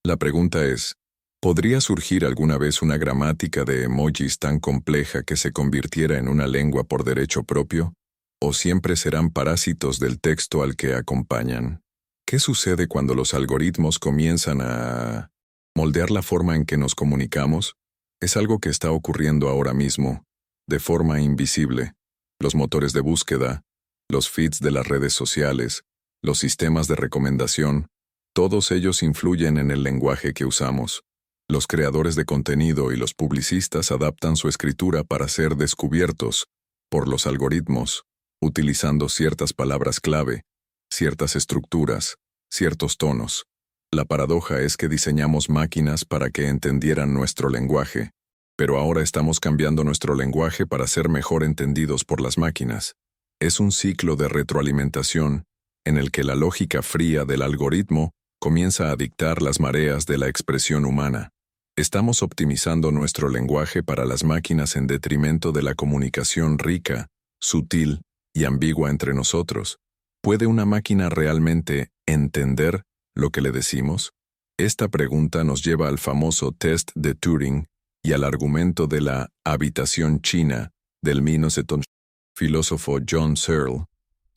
La pregunta es, ¿podría surgir alguna vez una gramática de emojis tan compleja que se convirtiera en una lengua por derecho propio? ¿O siempre serán parásitos del texto al que acompañan? ¿Qué sucede cuando los algoritmos comienzan a moldear la forma en que nos comunicamos? Es algo que está ocurriendo ahora mismo, de forma invisible. Los motores de búsqueda, los feeds de las redes sociales, los sistemas de recomendación, todos ellos influyen en el lenguaje que usamos. Los creadores de contenido y los publicistas adaptan su escritura para ser descubiertos por los algoritmos, utilizando ciertas palabras clave, ciertas estructuras, ciertos tonos. La paradoja es que diseñamos máquinas para que entendieran nuestro lenguaje, pero ahora estamos cambiando nuestro lenguaje para ser mejor entendidos por las máquinas. Es un ciclo de retroalimentación en el que la lógica fría del algoritmo comienza a dictar las mareas de la expresión humana. Estamos optimizando nuestro lenguaje para las máquinas en detrimento de la comunicación rica, sutil y ambigua entre nosotros. ¿Puede una máquina realmente entender lo que le decimos? Esta pregunta nos lleva al famoso test de Turing y al argumento de la habitación china del filósofo John Searle.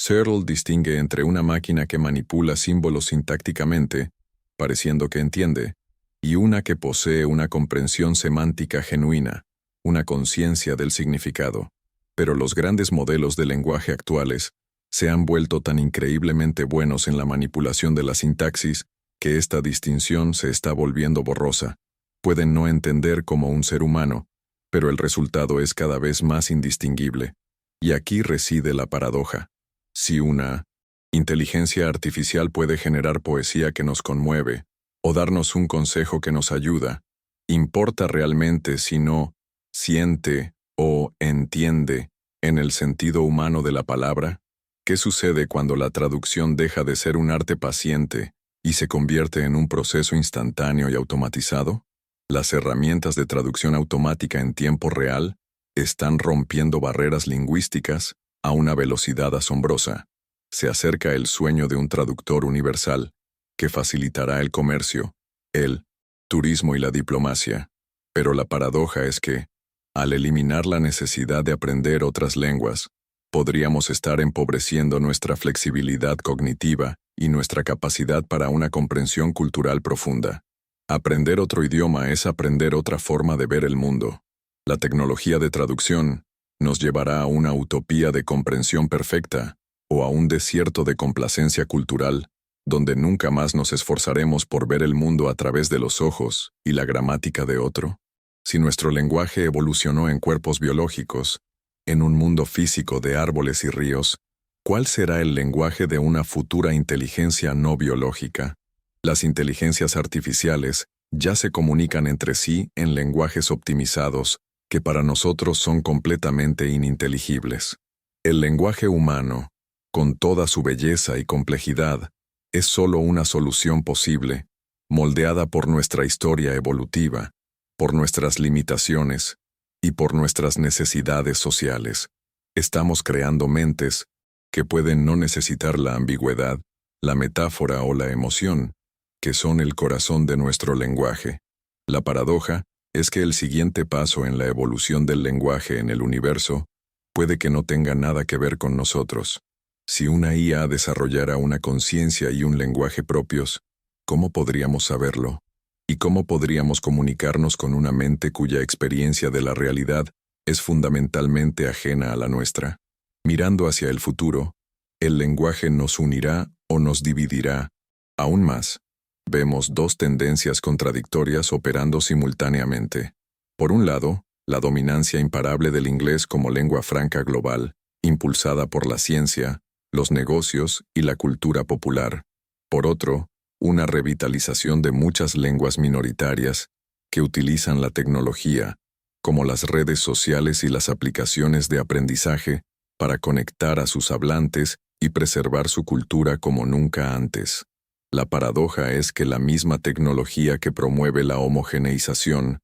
Searle distingue entre una máquina que manipula símbolos sintácticamente, pareciendo que entiende, y una que posee una comprensión semántica genuina, una conciencia del significado. Pero los grandes modelos de lenguaje actuales se han vuelto tan increíblemente buenos en la manipulación de la sintaxis que esta distinción se está volviendo borrosa. Pueden no entender como un ser humano, pero el resultado es cada vez más indistinguible. Y aquí reside la paradoja. Si una inteligencia artificial puede generar poesía que nos conmueve, o darnos un consejo que nos ayuda, ¿importa realmente si no siente o entiende en el sentido humano de la palabra? ¿Qué sucede cuando la traducción deja de ser un arte paciente y se convierte en un proceso instantáneo y automatizado? Las herramientas de traducción automática en tiempo real están rompiendo barreras lingüísticas a una velocidad asombrosa. Se acerca el sueño de un traductor universal que facilitará el comercio, el turismo y la diplomacia. Pero la paradoja es que, al eliminar la necesidad de aprender otras lenguas, podríamos estar empobreciendo nuestra flexibilidad cognitiva y nuestra capacidad para una comprensión cultural profunda. Aprender otro idioma es aprender otra forma de ver el mundo. La tecnología de traducción nos llevará a una utopía de comprensión perfecta o a un desierto de complacencia cultural, donde nunca más nos esforzaremos por ver el mundo a través de los ojos y la gramática de otro. Si nuestro lenguaje evolucionó en cuerpos biológicos, en un mundo físico de árboles y ríos, ¿cuál será el lenguaje de una futura inteligencia no biológica? Las inteligencias artificiales ya se comunican entre sí en lenguajes optimizados que para nosotros son completamente ininteligibles. El lenguaje humano, con toda su belleza y complejidad, es solo una solución posible, moldeada por nuestra historia evolutiva, por nuestras limitaciones y por nuestras necesidades sociales. Estamos creando mentes que pueden no necesitar la ambigüedad, la metáfora o la emoción, que son el corazón de nuestro lenguaje. La paradoja es que el siguiente paso en la evolución del lenguaje en el universo puede que no tenga nada que ver con nosotros. Si una IA desarrollara una conciencia y un lenguaje propios, ¿cómo podríamos saberlo? ¿Y cómo podríamos comunicarnos con una mente cuya experiencia de la realidad es fundamentalmente ajena a la nuestra? Mirando hacia el futuro, el lenguaje nos unirá o nos dividirá. Aún más, vemos dos tendencias contradictorias operando simultáneamente. Por un lado, la dominancia imparable del inglés como lengua franca global, impulsada por la ciencia, los negocios y la cultura popular. Por otro, una revitalización de muchas lenguas minoritarias que utilizan la tecnología, como las redes sociales y las aplicaciones de aprendizaje, para conectar a sus hablantes y preservar su cultura como nunca antes. La paradoja es que la misma tecnología que promueve la homogeneización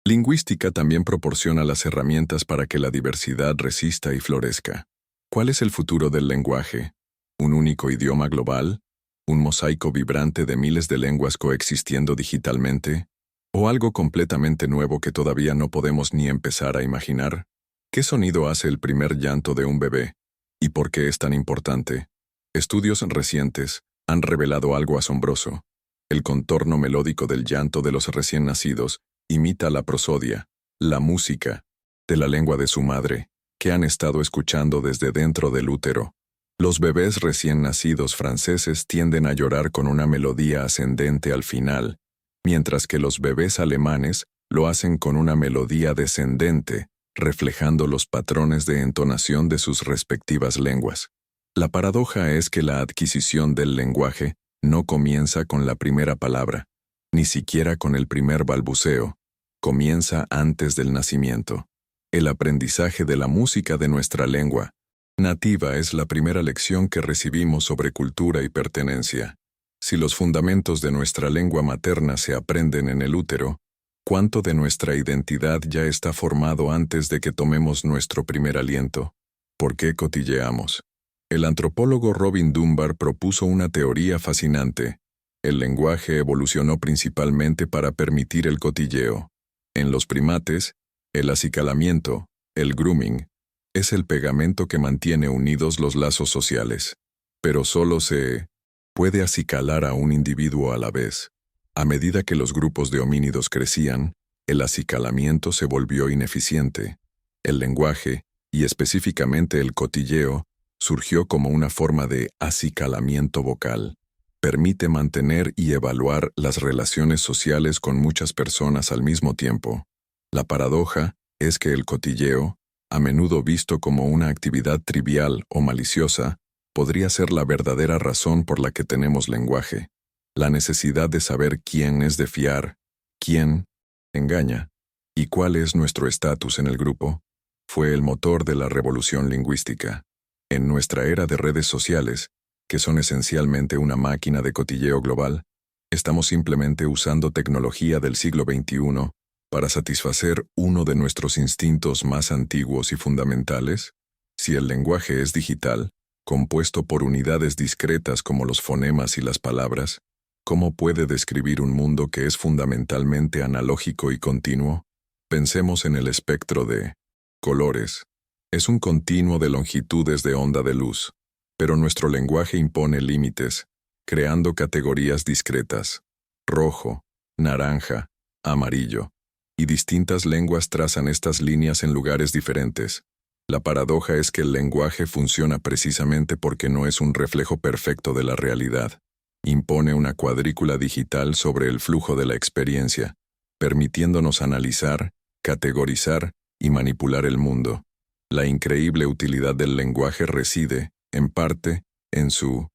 lingüística también proporciona las herramientas para que la diversidad resista y florezca. ¿Cuál es el futuro del lenguaje? ¿Un único idioma global? ¿Un mosaico vibrante de miles de lenguas coexistiendo digitalmente? ¿O algo completamente nuevo que todavía no podemos ni empezar a imaginar? ¿Qué sonido hace el primer llanto de un bebé? ¿Y por qué es tan importante? Estudios recientes han revelado algo asombroso. El contorno melódico del llanto de los recién nacidos imita la prosodia, la música, de la lengua de su madre, que han estado escuchando desde dentro del útero. Los bebés recién nacidos franceses tienden a llorar con una melodía ascendente al final, mientras que los bebés alemanes lo hacen con una melodía descendente, reflejando los patrones de entonación de sus respectivas lenguas. La paradoja es que la adquisición del lenguaje no comienza con la primera palabra, ni siquiera con el primer balbuceo, comienza antes del nacimiento. El aprendizaje de la música de nuestra lengua nativa es la primera lección que recibimos sobre cultura y pertenencia. Si los fundamentos de nuestra lengua materna se aprenden en el útero, ¿cuánto de nuestra identidad ya está formado antes de que tomemos nuestro primer aliento? ¿Por qué cotilleamos? El antropólogo Robin Dunbar propuso una teoría fascinante. El lenguaje evolucionó principalmente para permitir el cotilleo. En los primates, el acicalamiento, el grooming, Es el pegamento que mantiene unidos los lazos sociales, pero solo se puede acicalar a un individuo a la vez. A medida que los grupos de homínidos crecían, el acicalamiento se volvió ineficiente. El lenguaje, y específicamente el cotilleo, surgió como una forma de acicalamiento vocal. Permite mantener y evaluar las relaciones sociales con muchas personas al mismo tiempo. La paradoja es que el cotilleo, a menudo visto como una actividad trivial o maliciosa, podría ser la verdadera razón por la que tenemos lenguaje. La necesidad de saber quién es de fiar, quién engaña y cuál es nuestro estatus en el grupo, fue el motor de la revolución lingüística. En nuestra era de redes sociales, que son esencialmente una máquina de cotilleo global, estamos simplemente usando tecnología del siglo XXI para satisfacer uno de nuestros instintos más antiguos y fundamentales. Si el lenguaje es digital, compuesto por unidades discretas como los fonemas y las palabras, ¿cómo puede describir un mundo que es fundamentalmente analógico y continuo? Pensemos en el espectro de colores. Es un continuo de longitudes de onda de luz, pero nuestro lenguaje impone límites, creando categorías discretas: rojo, naranja, amarillo, y distintas lenguas trazan estas líneas en lugares diferentes. La paradoja es que el lenguaje funciona precisamente porque no es un reflejo perfecto de la realidad. Impone una cuadrícula digital sobre el flujo de la experiencia, permitiéndonos analizar, categorizar y manipular el mundo. La increíble utilidad del lenguaje reside, en parte, en su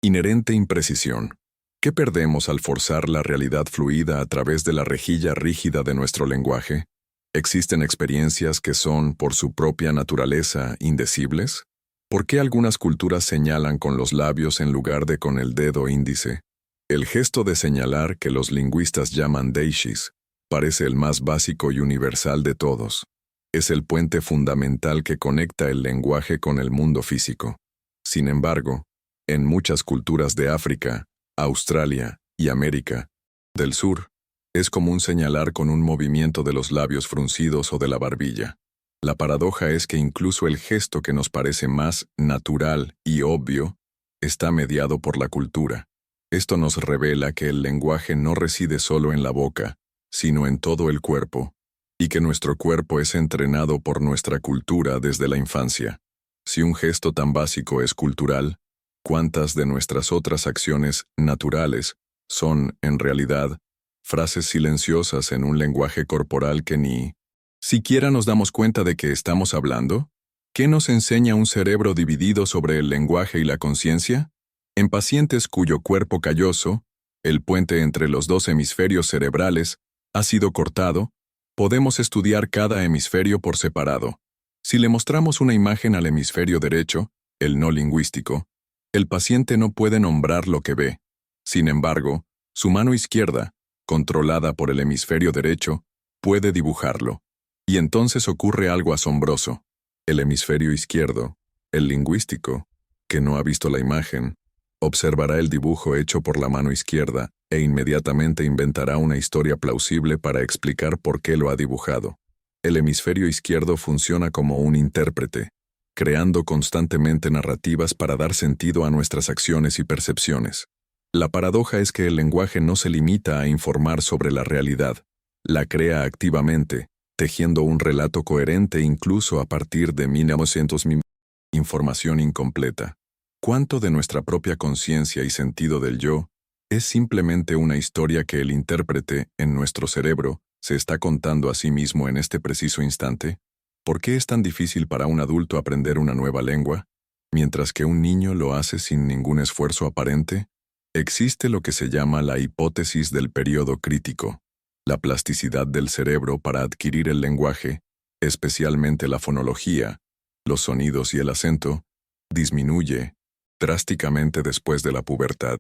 inherente imprecisión. ¿Qué perdemos al forzar la realidad fluida a través de la rejilla rígida de nuestro lenguaje? ¿Existen experiencias que son, por su propia naturaleza, indecibles? ¿Por qué algunas culturas señalan con los labios en lugar de con el dedo índice? El gesto de señalar, que los lingüistas llaman deixis, parece el más básico y universal de todos. Es el puente fundamental que conecta el lenguaje con el mundo físico. Sin embargo, en muchas culturas de África, Australia y América del Sur, es común señalar con un movimiento de los labios fruncidos o de la barbilla. La paradoja es que incluso el gesto que nos parece más natural y obvio está mediado por la cultura. Esto nos revela que el lenguaje no reside solo en la boca, sino en todo el cuerpo, y que nuestro cuerpo es entrenado por nuestra cultura desde la infancia. Si un gesto tan básico es cultural, ¿cuántas de nuestras otras acciones naturales son, en realidad, frases silenciosas en un lenguaje corporal que ni siquiera nos damos cuenta de que estamos hablando? ¿Qué nos enseña un cerebro dividido sobre el lenguaje y la conciencia? En pacientes cuyo cuerpo calloso, el puente entre los dos hemisferios cerebrales, ha sido cortado, podemos estudiar cada hemisferio por separado. Si le mostramos una imagen al hemisferio derecho, el no lingüístico, el paciente no puede nombrar lo que ve. Sin embargo, su mano izquierda, controlada por el hemisferio derecho, puede dibujarlo. Y entonces ocurre algo asombroso. El hemisferio izquierdo, el lingüístico, que no ha visto la imagen, observará el dibujo hecho por la mano izquierda e inmediatamente inventará una historia plausible para explicar por qué lo ha dibujado. El hemisferio izquierdo funciona como un intérprete, creando constantemente narrativas para dar sentido a nuestras acciones y percepciones. La paradoja es que el lenguaje no se limita a informar sobre la realidad, la crea activamente, tejiendo un relato coherente incluso a partir de 1900 información incompleta. ¿Cuánto de nuestra propia conciencia y sentido del yo es simplemente una historia que el intérprete, en nuestro cerebro, se está contando a sí mismo en este preciso instante? ¿Por qué es tan difícil para un adulto aprender una nueva lengua, mientras que un niño lo hace sin ningún esfuerzo aparente? Existe lo que se llama la hipótesis del periodo crítico. La plasticidad del cerebro para adquirir el lenguaje, especialmente la fonología, los sonidos y el acento, disminuye drásticamente después de la pubertad.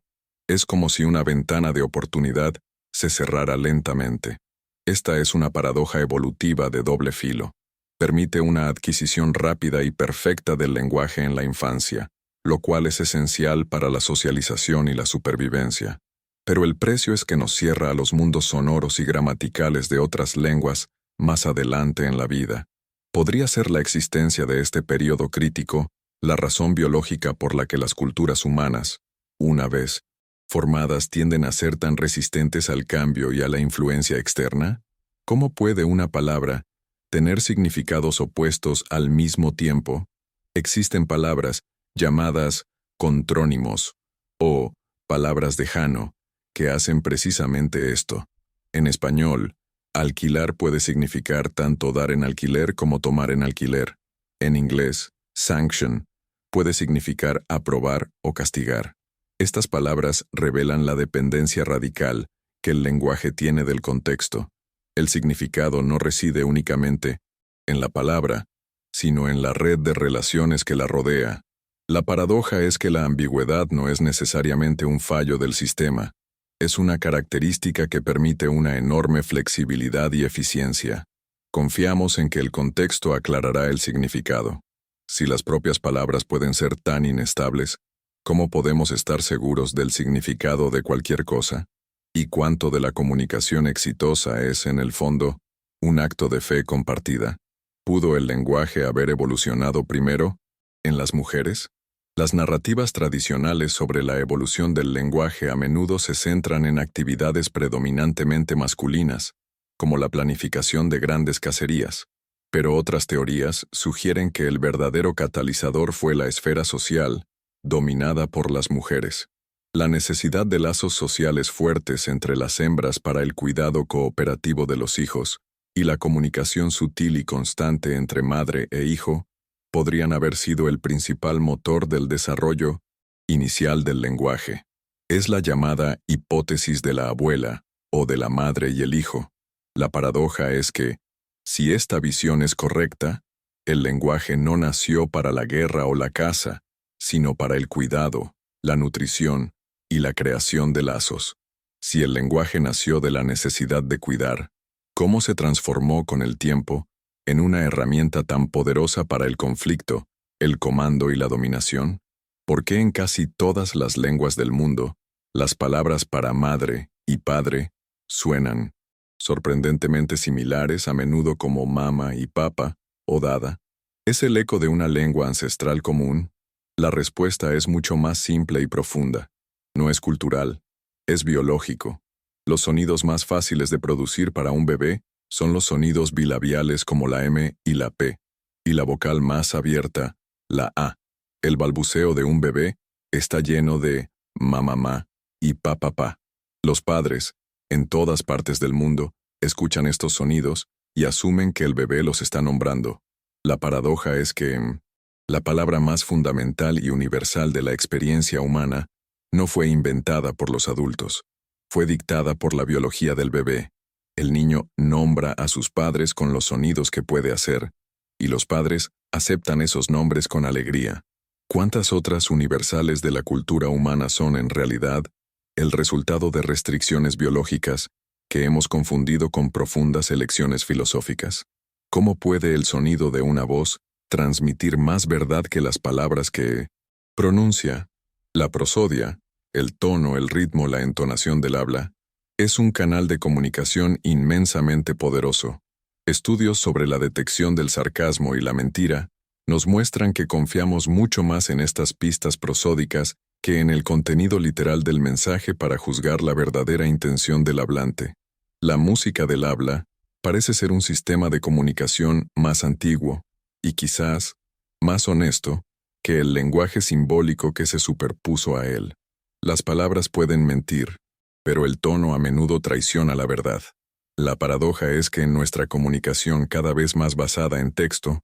Es como si una ventana de oportunidad se cerrara lentamente. Esta es una paradoja evolutiva de doble filo. Permite una adquisición rápida y perfecta del lenguaje en la infancia, lo cual es esencial para la socialización y la supervivencia. Pero el precio es que nos cierra a los mundos sonoros y gramaticales de otras lenguas más adelante en la vida. Podría ser la existencia de este periodo crítico la razón biológica por la que las culturas humanas, una vez formadas, tienden a ser tan resistentes al cambio y a la influencia externa? ¿Cómo puede una palabra tener significados opuestos al mismo tiempo? Existen palabras llamadas contrónimos o palabras de Jano que hacen precisamente esto. En español, alquilar puede significar tanto dar en alquiler como tomar en alquiler. En inglés, sanction puede significar aprobar o castigar. Estas palabras revelan la dependencia radical que el lenguaje tiene del contexto. El significado no reside únicamente en la palabra, sino en la red de relaciones que la rodea. La paradoja es que la ambigüedad no es necesariamente un fallo del sistema. Es una característica que permite una enorme flexibilidad y eficiencia. Confiamos en que el contexto aclarará el significado. Si las propias palabras pueden ser tan inestables, ¿cómo podemos estar seguros del significado de cualquier cosa? ¿Y cuánto de la comunicación exitosa es, en el fondo, un acto de fe compartida? ¿Pudo el lenguaje haber evolucionado primero en las mujeres? Las narrativas tradicionales sobre la evolución del lenguaje a menudo se centran en actividades predominantemente masculinas, como la planificación de grandes cacerías. Pero otras teorías sugieren que el verdadero catalizador fue la esfera social, dominada por las mujeres. La necesidad de lazos sociales fuertes entre las hembras para el cuidado cooperativo de los hijos y la comunicación sutil y constante entre madre e hijo podrían haber sido el principal motor del desarrollo inicial del lenguaje. Es la llamada hipótesis de la abuela o de la madre y el hijo. La paradoja es que, si esta visión es correcta, el lenguaje no nació para la guerra o la caza, sino para el cuidado, la nutrición y la creación de lazos. Si el lenguaje nació de la necesidad de cuidar, ¿cómo se transformó con el tiempo en una herramienta tan poderosa para el conflicto, el comando y la dominación? ¿Por qué en casi todas las lenguas del mundo, las palabras para madre y padre suenan sorprendentemente similares, a menudo como mama y papa o dada? ¿Es el eco de una lengua ancestral común? La respuesta es mucho más simple y profunda. No es cultural, es biológico. Los sonidos más fáciles de producir para un bebé son los sonidos bilabiales como la M y la P, y la vocal más abierta, la A. El balbuceo de un bebé está lleno de ma y pa. Los padres, en todas partes del mundo, escuchan estos sonidos y asumen que el bebé los está nombrando. La paradoja es que la palabra más fundamental y universal de la experiencia humana no fue inventada por los adultos. Fue dictada por la biología del bebé. El niño nombra a sus padres con los sonidos que puede hacer, y los padres aceptan esos nombres con alegría. ¿Cuántas otras universales de la cultura humana son, en realidad, el resultado de restricciones biológicas que hemos confundido con profundas elecciones filosóficas? ¿Cómo puede el sonido de una voz transmitir más verdad que las palabras que pronuncia? La prosodia, el tono, el ritmo, la entonación del habla, es un canal de comunicación inmensamente poderoso. Estudios sobre la detección del sarcasmo y la mentira nos muestran que confiamos mucho más en estas pistas prosódicas que en el contenido literal del mensaje para juzgar la verdadera intención del hablante. La música del habla parece ser un sistema de comunicación más antiguo y quizás más honesto que el lenguaje simbólico que se superpuso a él. Las palabras pueden mentir, pero el tono a menudo traiciona la verdad. La paradoja es que en nuestra comunicación cada vez más basada en texto,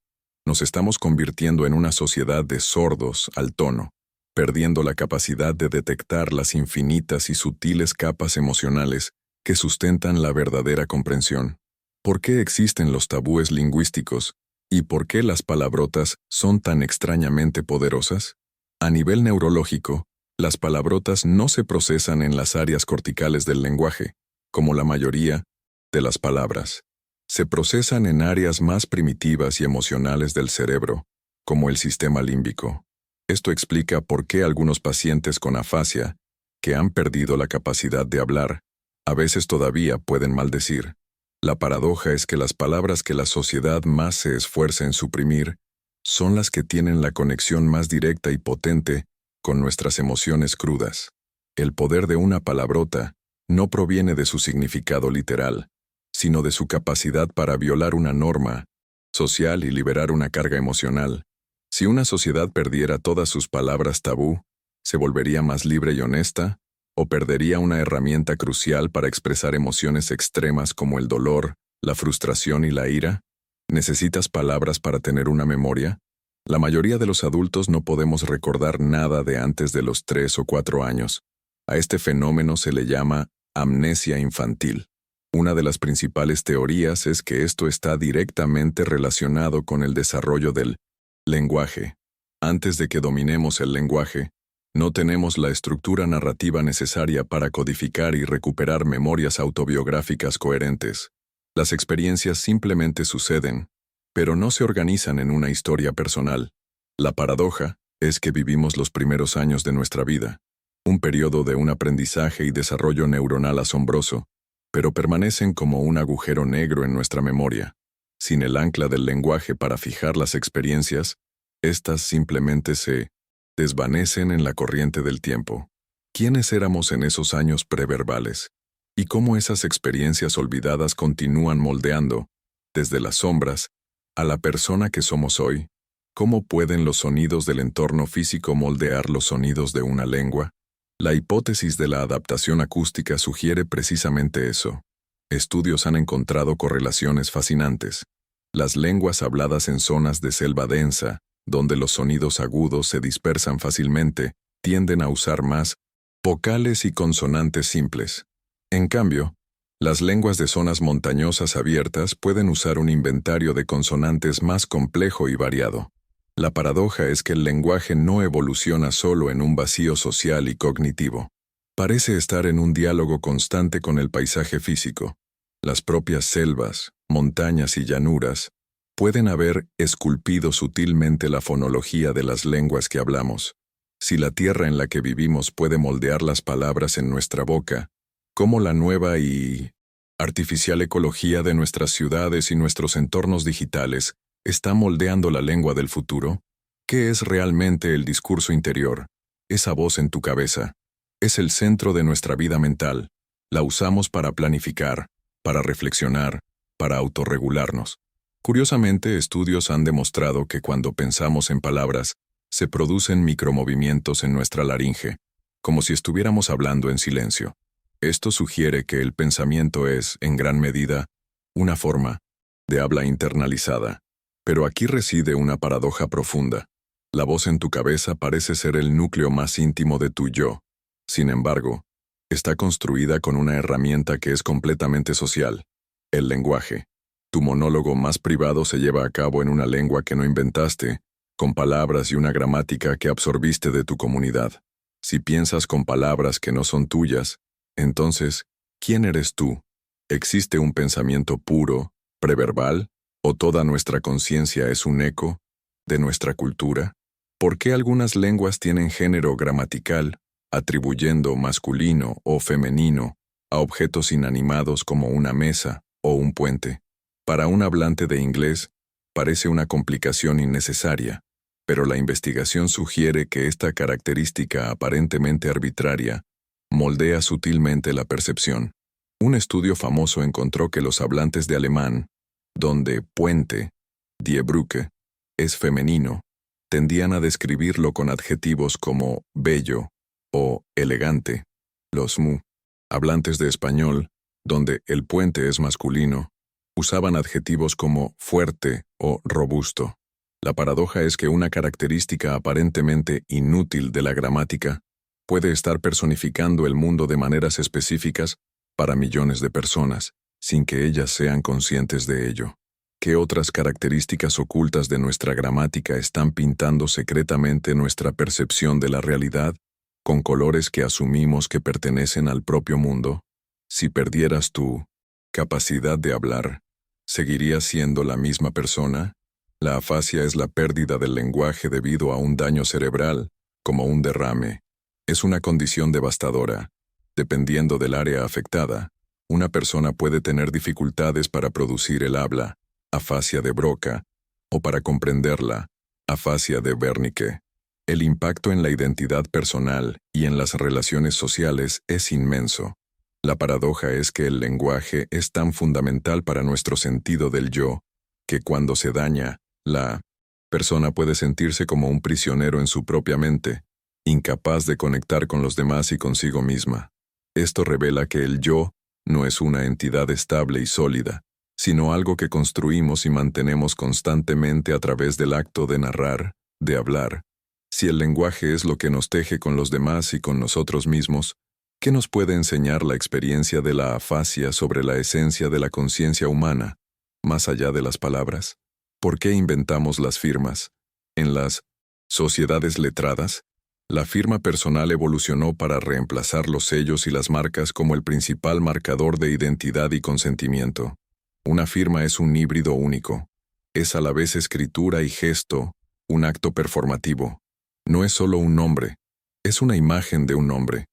nos estamos convirtiendo en una sociedad de sordos al tono, perdiendo la capacidad de detectar las infinitas y sutiles capas emocionales que sustentan la verdadera comprensión. ¿Por qué existen los tabúes lingüísticos y por qué las palabrotas son tan extrañamente poderosas? A nivel neurológico, las palabrotas no se procesan en las áreas corticales del lenguaje, como la mayoría de las palabras. Se procesan en áreas más primitivas y emocionales del cerebro, como el sistema límbico. Esto explica por qué algunos pacientes con afasia, que han perdido la capacidad de hablar, a veces todavía pueden maldecir. La paradoja es que las palabras que la sociedad más se esfuerza en suprimir son las que tienen la conexión más directa y potente con nuestras emociones crudas. El poder de una palabrota no proviene de su significado literal, sino de su capacidad para violar una norma social y liberar una carga emocional. Si una sociedad perdiera todas sus palabras tabú, ¿se volvería más libre y honesta? ¿O perdería una herramienta crucial para expresar emociones extremas como el dolor, la frustración y la ira? ¿Necesitas palabras para tener una memoria? La mayoría de los adultos no podemos recordar nada de antes de los 3 o 4 años. A este fenómeno se le llama amnesia infantil. Una de las principales teorías es que esto está directamente relacionado con el desarrollo del lenguaje. Antes de que dominemos el lenguaje, no tenemos la estructura narrativa necesaria para codificar y recuperar memorias autobiográficas coherentes. Las experiencias simplemente suceden, pero no se organizan en una historia personal. La paradoja es que vivimos los primeros años de nuestra vida, un periodo de un aprendizaje y desarrollo neuronal asombroso, pero permanecen como un agujero negro en nuestra memoria. Sin el ancla del lenguaje para fijar las experiencias, éstas simplemente se desvanecen en la corriente del tiempo. ¿Quiénes éramos en esos años preverbales? ¿Y cómo esas experiencias olvidadas continúan moldeando, desde las sombras, a la persona que somos hoy? ¿Cómo pueden los sonidos del entorno físico moldear los sonidos de una lengua? La hipótesis de la adaptación acústica sugiere precisamente eso. Estudios han encontrado correlaciones fascinantes. Las lenguas habladas en zonas de selva densa, donde los sonidos agudos se dispersan fácilmente, tienden a usar más vocales y consonantes simples. En cambio, las lenguas de zonas montañosas abiertas pueden usar un inventario de consonantes más complejo y variado. La paradoja es que el lenguaje no evoluciona solo en un vacío social y cognitivo. Parece estar en un diálogo constante con el paisaje físico. Las propias selvas, montañas y llanuras pueden haber esculpido sutilmente la fonología de las lenguas que hablamos. Si la tierra en la que vivimos puede moldear las palabras en nuestra boca, ¿cómo la nueva y artificial ecología de nuestras ciudades y nuestros entornos digitales está moldeando la lengua del futuro? ¿Qué es realmente el discurso interior? Esa voz en tu cabeza. Es el centro de nuestra vida mental. La usamos para planificar, para reflexionar, para autorregularnos. Curiosamente, estudios han demostrado que cuando pensamos en palabras, se producen micromovimientos en nuestra laringe, como si estuviéramos hablando en silencio. Esto sugiere que el pensamiento es, en gran medida, una forma de habla internalizada. Pero aquí reside una paradoja profunda. La voz en tu cabeza parece ser el núcleo más íntimo de tu yo. Sin embargo, está construida con una herramienta que es completamente social: el lenguaje. Tu monólogo más privado se lleva a cabo en una lengua que no inventaste, con palabras y una gramática que absorbiste de tu comunidad. Si piensas con palabras que no son tuyas, entonces, ¿quién eres tú? ¿Existe un pensamiento puro, preverbal, o toda nuestra conciencia es un eco de nuestra cultura? ¿Por qué algunas lenguas tienen género gramatical, atribuyendo masculino o femenino a objetos inanimados como una mesa o un puente? Para un hablante de inglés, parece una complicación innecesaria, pero la investigación sugiere que esta característica aparentemente arbitraria moldea sutilmente la percepción. Un estudio famoso encontró que los hablantes de alemán, donde puente, die Brücke, es femenino, tendían a describirlo con adjetivos como bello o elegante. Los hablantes de español, donde el puente es masculino, usaban adjetivos como fuerte o robusto. La paradoja es que una característica aparentemente inútil de la gramática puede estar personificando el mundo de maneras específicas para millones de personas, sin que ellas sean conscientes de ello. ¿Qué otras características ocultas de nuestra gramática están pintando secretamente nuestra percepción de la realidad, con colores que asumimos que pertenecen al propio mundo? Si perdieras tu capacidad de hablar, ¿seguirías siendo la misma persona? La afasia es la pérdida del lenguaje debido a un daño cerebral, como un derrame. Es una condición devastadora. Dependiendo del área afectada, Una persona puede tener dificultades para producir el habla, afasia de Broca, o para comprenderla, afasia de Wernicke. El impacto en la identidad personal y en las relaciones sociales es inmenso. La paradoja es que el lenguaje es tan fundamental para nuestro sentido del yo, que cuando se daña, la persona puede sentirse como un prisionero en su propia mente, incapaz de conectar con los demás y consigo misma. Esto revela que el yo no es una entidad estable y sólida, sino algo que construimos y mantenemos constantemente a través del acto de narrar, de hablar. Si el lenguaje es lo que nos teje con los demás y con nosotros mismos, ¿qué nos puede enseñar la experiencia de la afasia sobre la esencia de la conciencia humana, más allá de las palabras? ¿Por qué inventamos las firmas? En las sociedades letradas, la firma personal evolucionó para reemplazar los sellos y las marcas como el principal marcador de identidad y consentimiento. Una firma es un híbrido único. Es a la vez escritura y gesto, un acto performativo. No es solo un nombre, es una imagen de un nombre,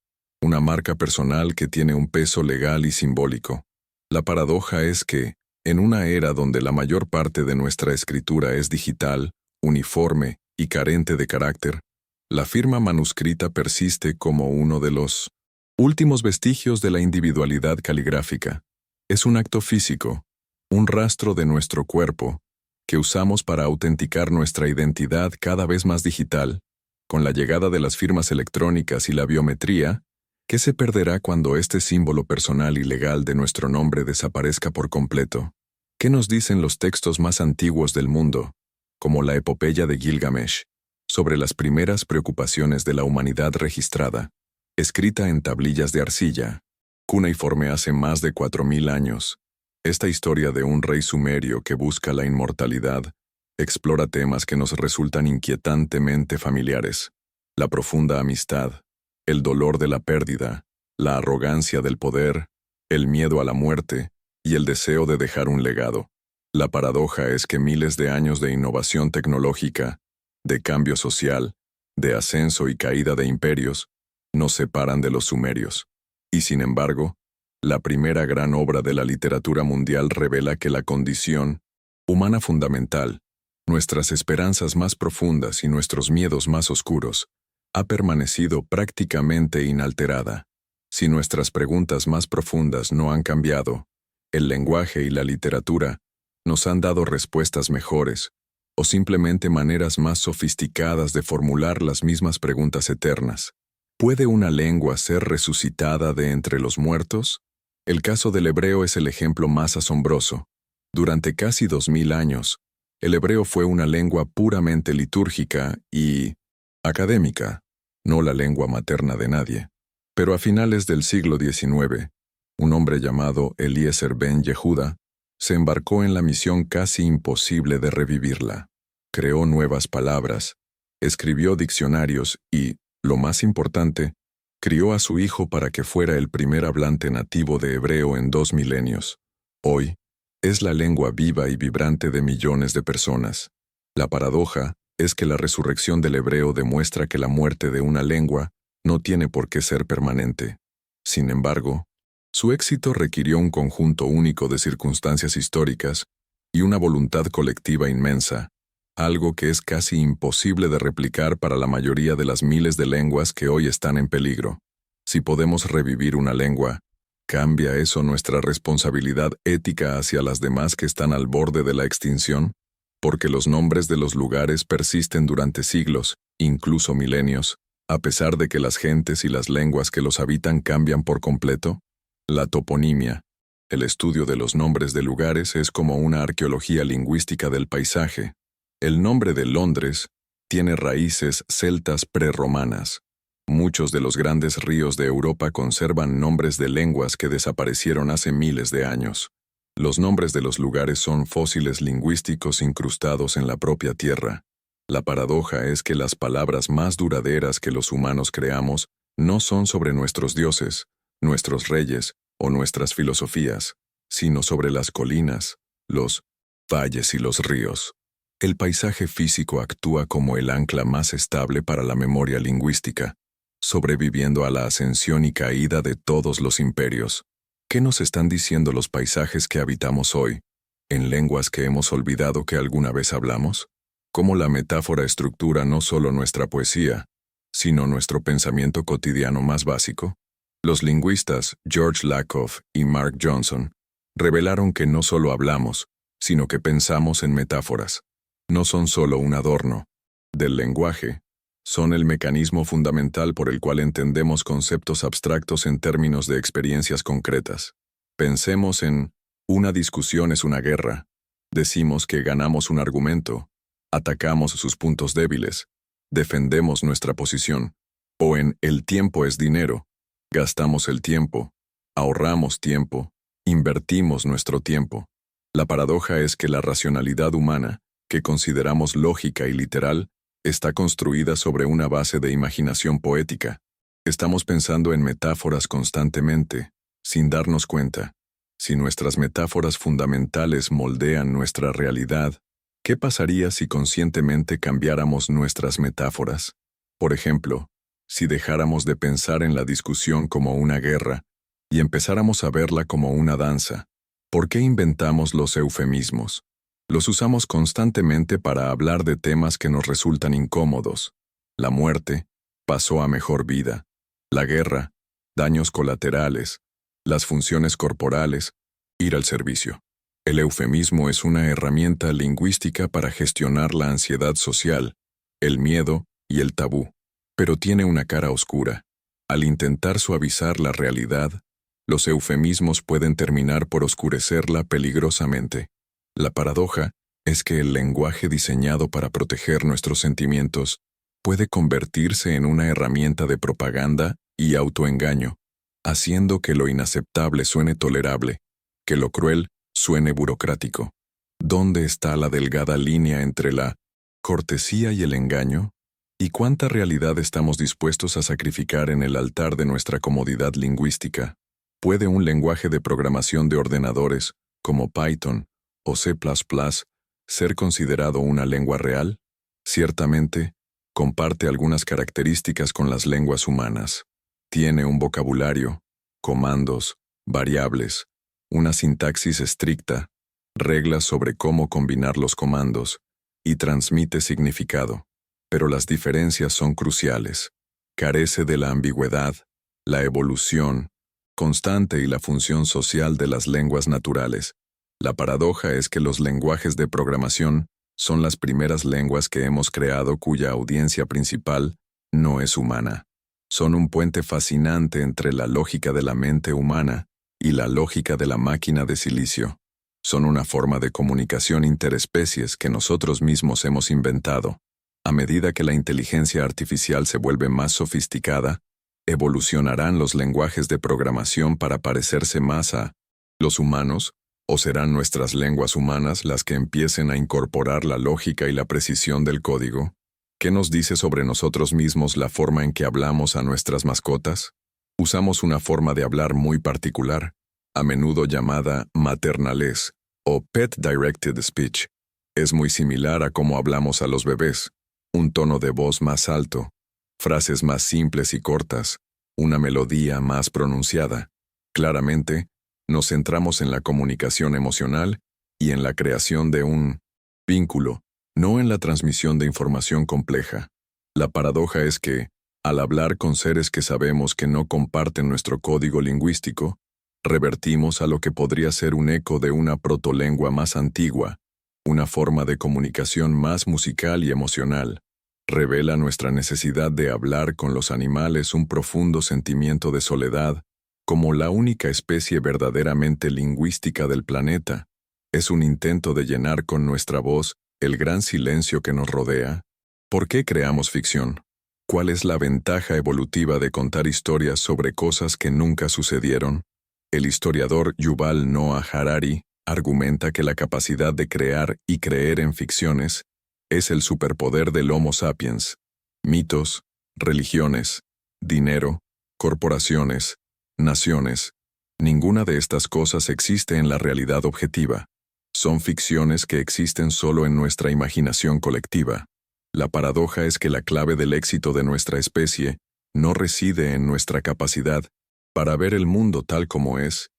una marca personal que tiene un peso legal y simbólico. La paradoja es que, en una era donde la mayor parte de nuestra escritura es digital, uniforme y carente de carácter, la firma manuscrita persiste como uno de los últimos vestigios de la individualidad caligráfica. Es un acto físico, un rastro de nuestro cuerpo, que usamos para autenticar nuestra identidad cada vez más digital. Con la llegada de las firmas electrónicas y la biometría, ¿qué se perderá cuando este símbolo personal y legal de nuestro nombre desaparezca por completo? ¿Qué nos dicen los textos más antiguos del mundo, como la epopeya de Gilgamesh, sobre las primeras preocupaciones de la humanidad registrada, escrita en tablillas de arcilla, cuneiforme hace más de 4000 años? Esta historia de un rey sumerio que busca la inmortalidad explora temas que nos resultan inquietantemente familiares: la profunda amistad, el dolor de la pérdida, la arrogancia del poder, el miedo a la muerte y el deseo de dejar un legado. La paradoja es que miles de años de innovación tecnológica, de cambio social, de ascenso y caída de imperios, nos separan de los sumerios. Y sin embargo, la primera gran obra de la literatura mundial revela que la condición humana fundamental, nuestras esperanzas más profundas y nuestros miedos más oscuros, ha permanecido prácticamente inalterada. Si nuestras preguntas más profundas no han cambiado, el lenguaje y la literatura nos han dado respuestas mejores, o simplemente maneras más sofisticadas de formular las mismas preguntas eternas. ¿Puede una lengua ser resucitada de entre los muertos? El caso del hebreo es el ejemplo más asombroso. Durante casi 2000 años, el hebreo fue una lengua puramente litúrgica y académica, no la lengua materna de nadie. Pero a finales del siglo XIX, un hombre llamado Eliezer ben Yehuda se embarcó en la misión casi imposible de revivirla. Creó nuevas palabras, escribió diccionarios y, lo más importante, crió a su hijo para que fuera el primer hablante nativo de hebreo en 2 milenios. Hoy, es la lengua viva y vibrante de millones de personas. La paradoja es que la resurrección del hebreo demuestra que la muerte de una lengua no tiene por qué ser permanente. Sin embargo, su éxito requirió un conjunto único de circunstancias históricas y una voluntad colectiva inmensa, algo que es casi imposible de replicar para la mayoría de las miles de lenguas que hoy están en peligro. Si podemos revivir una lengua, ¿cambia eso nuestra responsabilidad ética hacia las demás que están al borde de la extinción? Porque los nombres de los lugares persisten durante siglos, incluso milenios, a pesar de que las gentes y las lenguas que los habitan cambian por completo. La toponimia, el estudio de los nombres de lugares, es como una arqueología lingüística del paisaje. El nombre de Londres tiene raíces celtas prerromanas. Muchos de los grandes ríos de Europa conservan nombres de lenguas que desaparecieron hace miles de años. Los nombres de los lugares son fósiles lingüísticos incrustados en la propia tierra. La paradoja es que las palabras más duraderas que los humanos creamos no son sobre nuestros dioses, nuestros reyes o nuestras filosofías, sino sobre las colinas, los valles y los ríos. El paisaje físico actúa como el ancla más estable para la memoria lingüística, sobreviviendo a la ascensión y caída de todos los imperios. ¿Qué nos están diciendo los paisajes que habitamos hoy, en lenguas que hemos olvidado que alguna vez hablamos? ¿Cómo la metáfora estructura no solo nuestra poesía, sino nuestro pensamiento cotidiano más básico? Los lingüistas George Lakoff y Mark Johnson revelaron que no solo hablamos, sino que pensamos en metáforas. No son solo un adorno del lenguaje, son el mecanismo fundamental por el cual entendemos conceptos abstractos en términos de experiencias concretas. Pensemos en una discusión es una guerra. Decimos que ganamos un argumento, atacamos sus puntos débiles, defendemos nuestra posición. O en el tiempo es dinero. Gastamos el tiempo, ahorramos tiempo, invertimos nuestro tiempo. La paradoja es que la racionalidad humana, que consideramos lógica y literal, está construida sobre una base de imaginación poética. Estamos pensando en metáforas constantemente, sin darnos cuenta. Si nuestras metáforas fundamentales moldean nuestra realidad, ¿qué pasaría si conscientemente cambiáramos nuestras metáforas? Por ejemplo, si dejáramos de pensar en la discusión como una guerra y empezáramos a verla como una danza. ¿Por qué inventamos los eufemismos? Los usamos constantemente para hablar de temas que nos resultan incómodos. La muerte, pasó a mejor vida. La guerra, daños colaterales. Las funciones corporales, ir al servicio. El eufemismo es una herramienta lingüística para gestionar la ansiedad social, el miedo y el tabú. Pero tiene una cara oscura. Al intentar suavizar la realidad, los eufemismos pueden terminar por oscurecerla peligrosamente. La paradoja es que el lenguaje diseñado para proteger nuestros sentimientos puede convertirse en una herramienta de propaganda y autoengaño, haciendo que lo inaceptable suene tolerable, que lo cruel suene burocrático. ¿Dónde está la delgada línea entre la cortesía y el engaño? ¿Y cuánta realidad estamos dispuestos a sacrificar en el altar de nuestra comodidad lingüística? ¿Puede un lenguaje de programación de ordenadores, como Python o C++, ser considerado una lengua real? Ciertamente, comparte algunas características con las lenguas humanas. Tiene un vocabulario, comandos, variables, una sintaxis estricta, reglas sobre cómo combinar los comandos, y transmite significado. Pero las diferencias son cruciales. Carece de la ambigüedad, la evolución constante y la función social de las lenguas naturales. La paradoja es que los lenguajes de programación son las primeras lenguas que hemos creado cuya audiencia principal no es humana. Son un puente fascinante entre la lógica de la mente humana y la lógica de la máquina de silicio. Son una forma de comunicación interespecies que nosotros mismos hemos inventado. A medida que la inteligencia artificial se vuelve más sofisticada, ¿evolucionarán los lenguajes de programación para parecerse más a los humanos? ¿O serán nuestras lenguas humanas las que empiecen a incorporar la lógica y la precisión del código? ¿Qué nos dice sobre nosotros mismos la forma en que hablamos a nuestras mascotas? Usamos una forma de hablar muy particular, a menudo llamada maternalés o pet-directed speech. Es muy similar a cómo hablamos a los bebés. Un tono de voz más alto, frases más simples y cortas, una melodía más pronunciada. Claramente, nos centramos en la comunicación emocional y en la creación de un vínculo, no en la transmisión de información compleja. La paradoja es que, al hablar con seres que sabemos que no comparten nuestro código lingüístico, revertimos a lo que podría ser un eco de una protolengua más antigua, una forma de comunicación más musical y emocional. Revela nuestra necesidad de hablar con los animales un profundo sentimiento de soledad, como la única especie verdaderamente lingüística del planeta. Es un intento de llenar con nuestra voz el gran silencio que nos rodea. ¿Por qué creamos ficción? ¿Cuál es la ventaja evolutiva de contar historias sobre cosas que nunca sucedieron? El historiador Yuval Noah Harari argumenta que la capacidad de crear y creer en ficciones es el superpoder del Homo sapiens. Mitos, religiones, dinero, corporaciones, naciones. Ninguna de estas cosas existe en la realidad objetiva. Son ficciones que existen solo en nuestra imaginación colectiva. La paradoja es que la clave del éxito de nuestra especie no reside en nuestra capacidad para ver el mundo tal como es,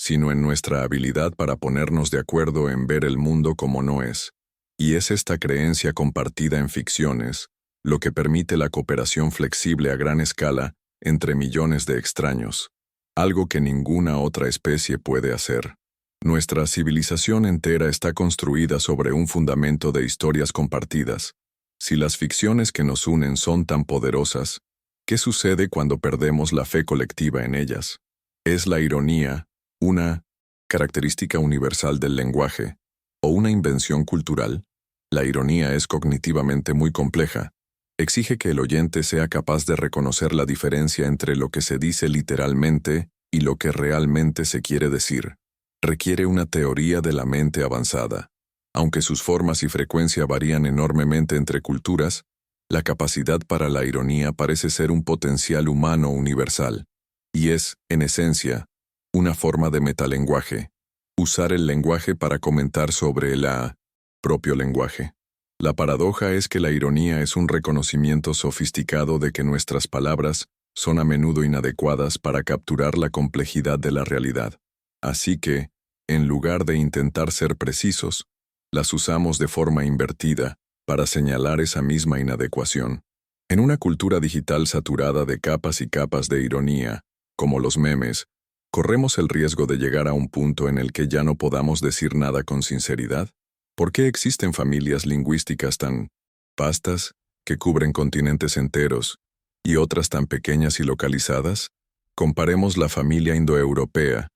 sino en nuestra habilidad para ponernos de acuerdo en ver el mundo como no es. Y es esta creencia compartida en ficciones lo que permite la cooperación flexible a gran escala entre millones de extraños, algo que ninguna otra especie puede hacer. Nuestra civilización entera está construida sobre un fundamento de historias compartidas. Si las ficciones que nos unen son tan poderosas, ¿qué sucede cuando perdemos la fe colectiva en ellas? ¿Es la ironía una característica universal del lenguaje o una invención cultural? La ironía es cognitivamente muy compleja. Exige que el oyente sea capaz de reconocer la diferencia entre lo que se dice literalmente y lo que realmente se quiere decir. Requiere una teoría de la mente avanzada. Aunque sus formas y frecuencia varían enormemente entre culturas, la capacidad para la ironía parece ser un potencial humano universal, y es, en esencia, una forma de metalenguaje. Usar el lenguaje para comentar sobre el propio lenguaje. La paradoja es que la ironía es un reconocimiento sofisticado de que nuestras palabras son a menudo inadecuadas para capturar la complejidad de la realidad. Así que, en lugar de intentar ser precisos, las usamos de forma invertida para señalar esa misma inadecuación. En una cultura digital saturada de capas y capas de ironía, como los memes, ¿corremos el riesgo de llegar a un punto en el que ya no podamos decir nada con sinceridad? ¿Por qué existen familias lingüísticas tan vastas, que cubren continentes enteros, y otras tan pequeñas y localizadas? Comparemos la familia indoeuropea,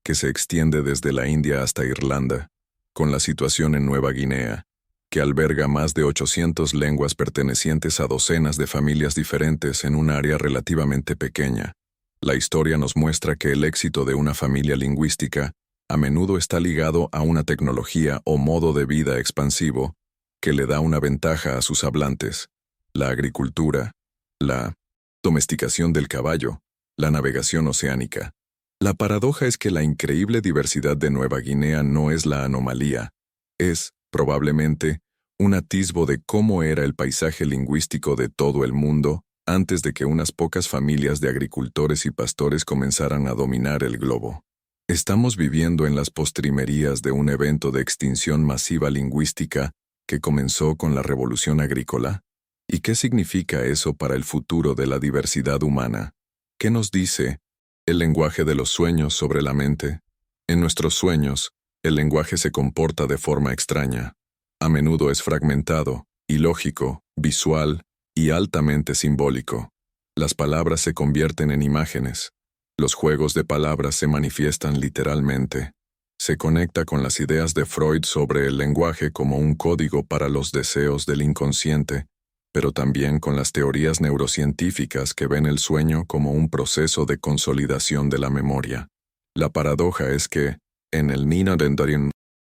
que se extiende desde la India hasta Irlanda, con la situación en Nueva Guinea, que alberga más de 800 lenguas pertenecientes a docenas de familias diferentes en un área relativamente pequeña. La historia nos muestra que el éxito de una familia lingüística a menudo está ligado a una tecnología o modo de vida expansivo que le da una ventaja a sus hablantes: la agricultura, la domesticación del caballo, la navegación oceánica. La paradoja es que la increíble diversidad de Nueva Guinea no es la anomalía, es, probablemente, un atisbo de cómo era el paisaje lingüístico de todo el mundo antes de que unas pocas familias de agricultores y pastores comenzaran a dominar el globo. Estamos viviendo en las postrimerías de un evento de extinción masiva lingüística que comenzó con la revolución agrícola. ¿Y qué significa eso para el futuro de la diversidad humana? ¿Qué nos dice el lenguaje de los sueños sobre la mente? En nuestros sueños, el lenguaje se comporta de forma extraña. A menudo es fragmentado, ilógico, visual y altamente simbólico. Las palabras se convierten en imágenes. Los juegos de palabras se manifiestan literalmente. Se conecta con las ideas de Freud sobre el lenguaje como un código para los deseos del inconsciente, pero también con las teorías neurocientíficas que ven el sueño como un proceso de consolidación de la memoria. La paradoja es que, en el Nina-Dendarien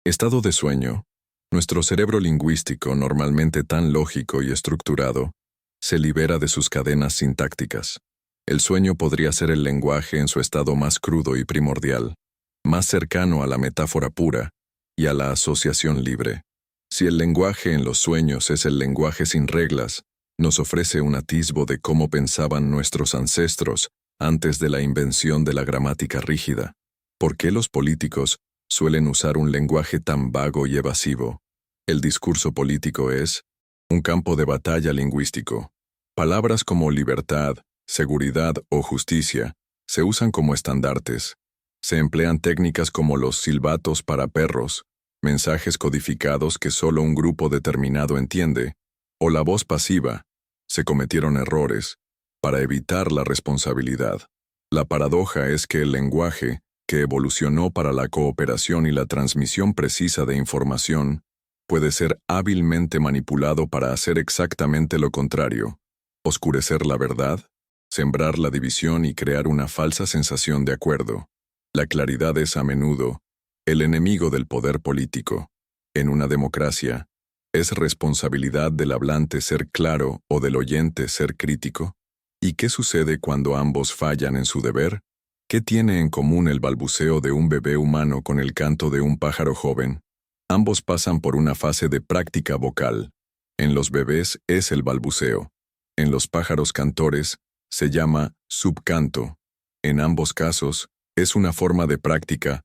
estado de sueño, nuestro cerebro lingüístico, normalmente tan lógico y estructurado, se libera de sus cadenas sintácticas. El sueño podría ser el lenguaje en su estado más crudo y primordial, más cercano a la metáfora pura y a la asociación libre. Si el lenguaje en los sueños es el lenguaje sin reglas, nos ofrece un atisbo de cómo pensaban nuestros ancestros antes de la invención de la gramática rígida. ¿Por qué los políticos suelen usar un lenguaje tan vago y evasivo? El discurso político es un campo de batalla lingüístico. Palabras como libertad, seguridad o justicia se usan como estandartes. Se emplean técnicas como los silbatos para perros, mensajes codificados que solo un grupo determinado entiende, o la voz pasiva. Se cometieron errores para evitar la responsabilidad. La paradoja es que el lenguaje, que evolucionó para la cooperación y la transmisión precisa de información, puede ser hábilmente manipulado para hacer exactamente lo contrario: oscurecer la verdad, sembrar la división y crear una falsa sensación de acuerdo. La claridad es a menudo el enemigo del poder político. En una democracia, ¿es responsabilidad del hablante ser claro o del oyente ser crítico? ¿Y qué sucede cuando ambos fallan en su deber? ¿Qué tiene en común el balbuceo de un bebé humano con el canto de un pájaro joven? Ambos pasan por una fase de práctica vocal. En los bebés es el balbuceo. En los pájaros cantores se llama subcanto. En ambos casos, Es una forma de práctica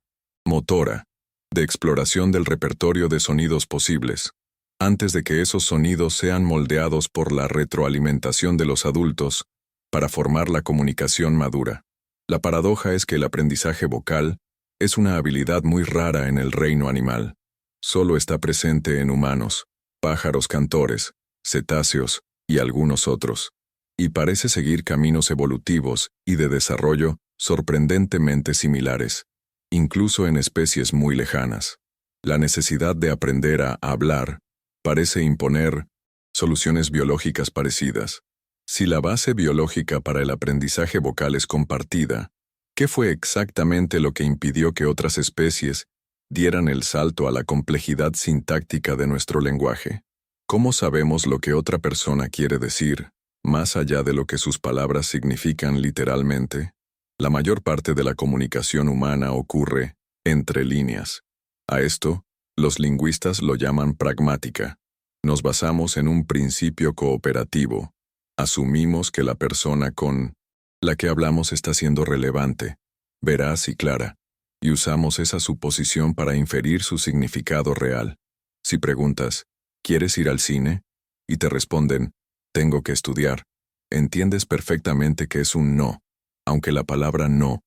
motora, de exploración del repertorio de sonidos posibles, antes de que esos sonidos sean moldeados por la retroalimentación de los adultos para formar la comunicación madura. La paradoja es que el aprendizaje vocal es una habilidad muy rara en el reino animal. Solo está presente en humanos, pájaros cantores, cetáceos y algunos otros, y parece seguir caminos evolutivos y de desarrollo sorprendentemente similares, incluso en especies muy lejanas. La necesidad de aprender a hablar parece imponer soluciones biológicas parecidas. Si la base biológica para el aprendizaje vocal es compartida, ¿qué fue exactamente lo que impidió que otras especies dieran el salto a la complejidad sintáctica de nuestro lenguaje? ¿Cómo sabemos lo que otra persona quiere decir, más allá de lo que sus palabras significan literalmente? La mayor parte de la comunicación humana ocurre entre líneas. A esto, los lingüistas lo llaman pragmática. Nos basamos en un principio cooperativo. Asumimos que la persona con la que hablamos está siendo relevante, veraz y clara, y usamos esa suposición para inferir su significado real. Si preguntas, ¿quieres ir al cine? Y te responden, tengo que estudiar, entiendes perfectamente que es un no, aunque la palabra no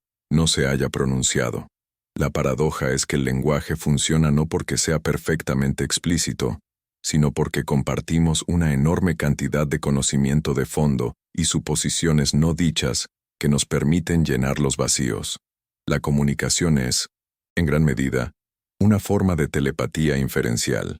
se haya pronunciado. La paradoja es que el lenguaje funciona no porque sea perfectamente explícito, sino porque compartimos una enorme cantidad de conocimiento de fondo y suposiciones no dichas que nos permiten llenar los vacíos. La comunicación es, en gran medida, una forma de telepatía inferencial.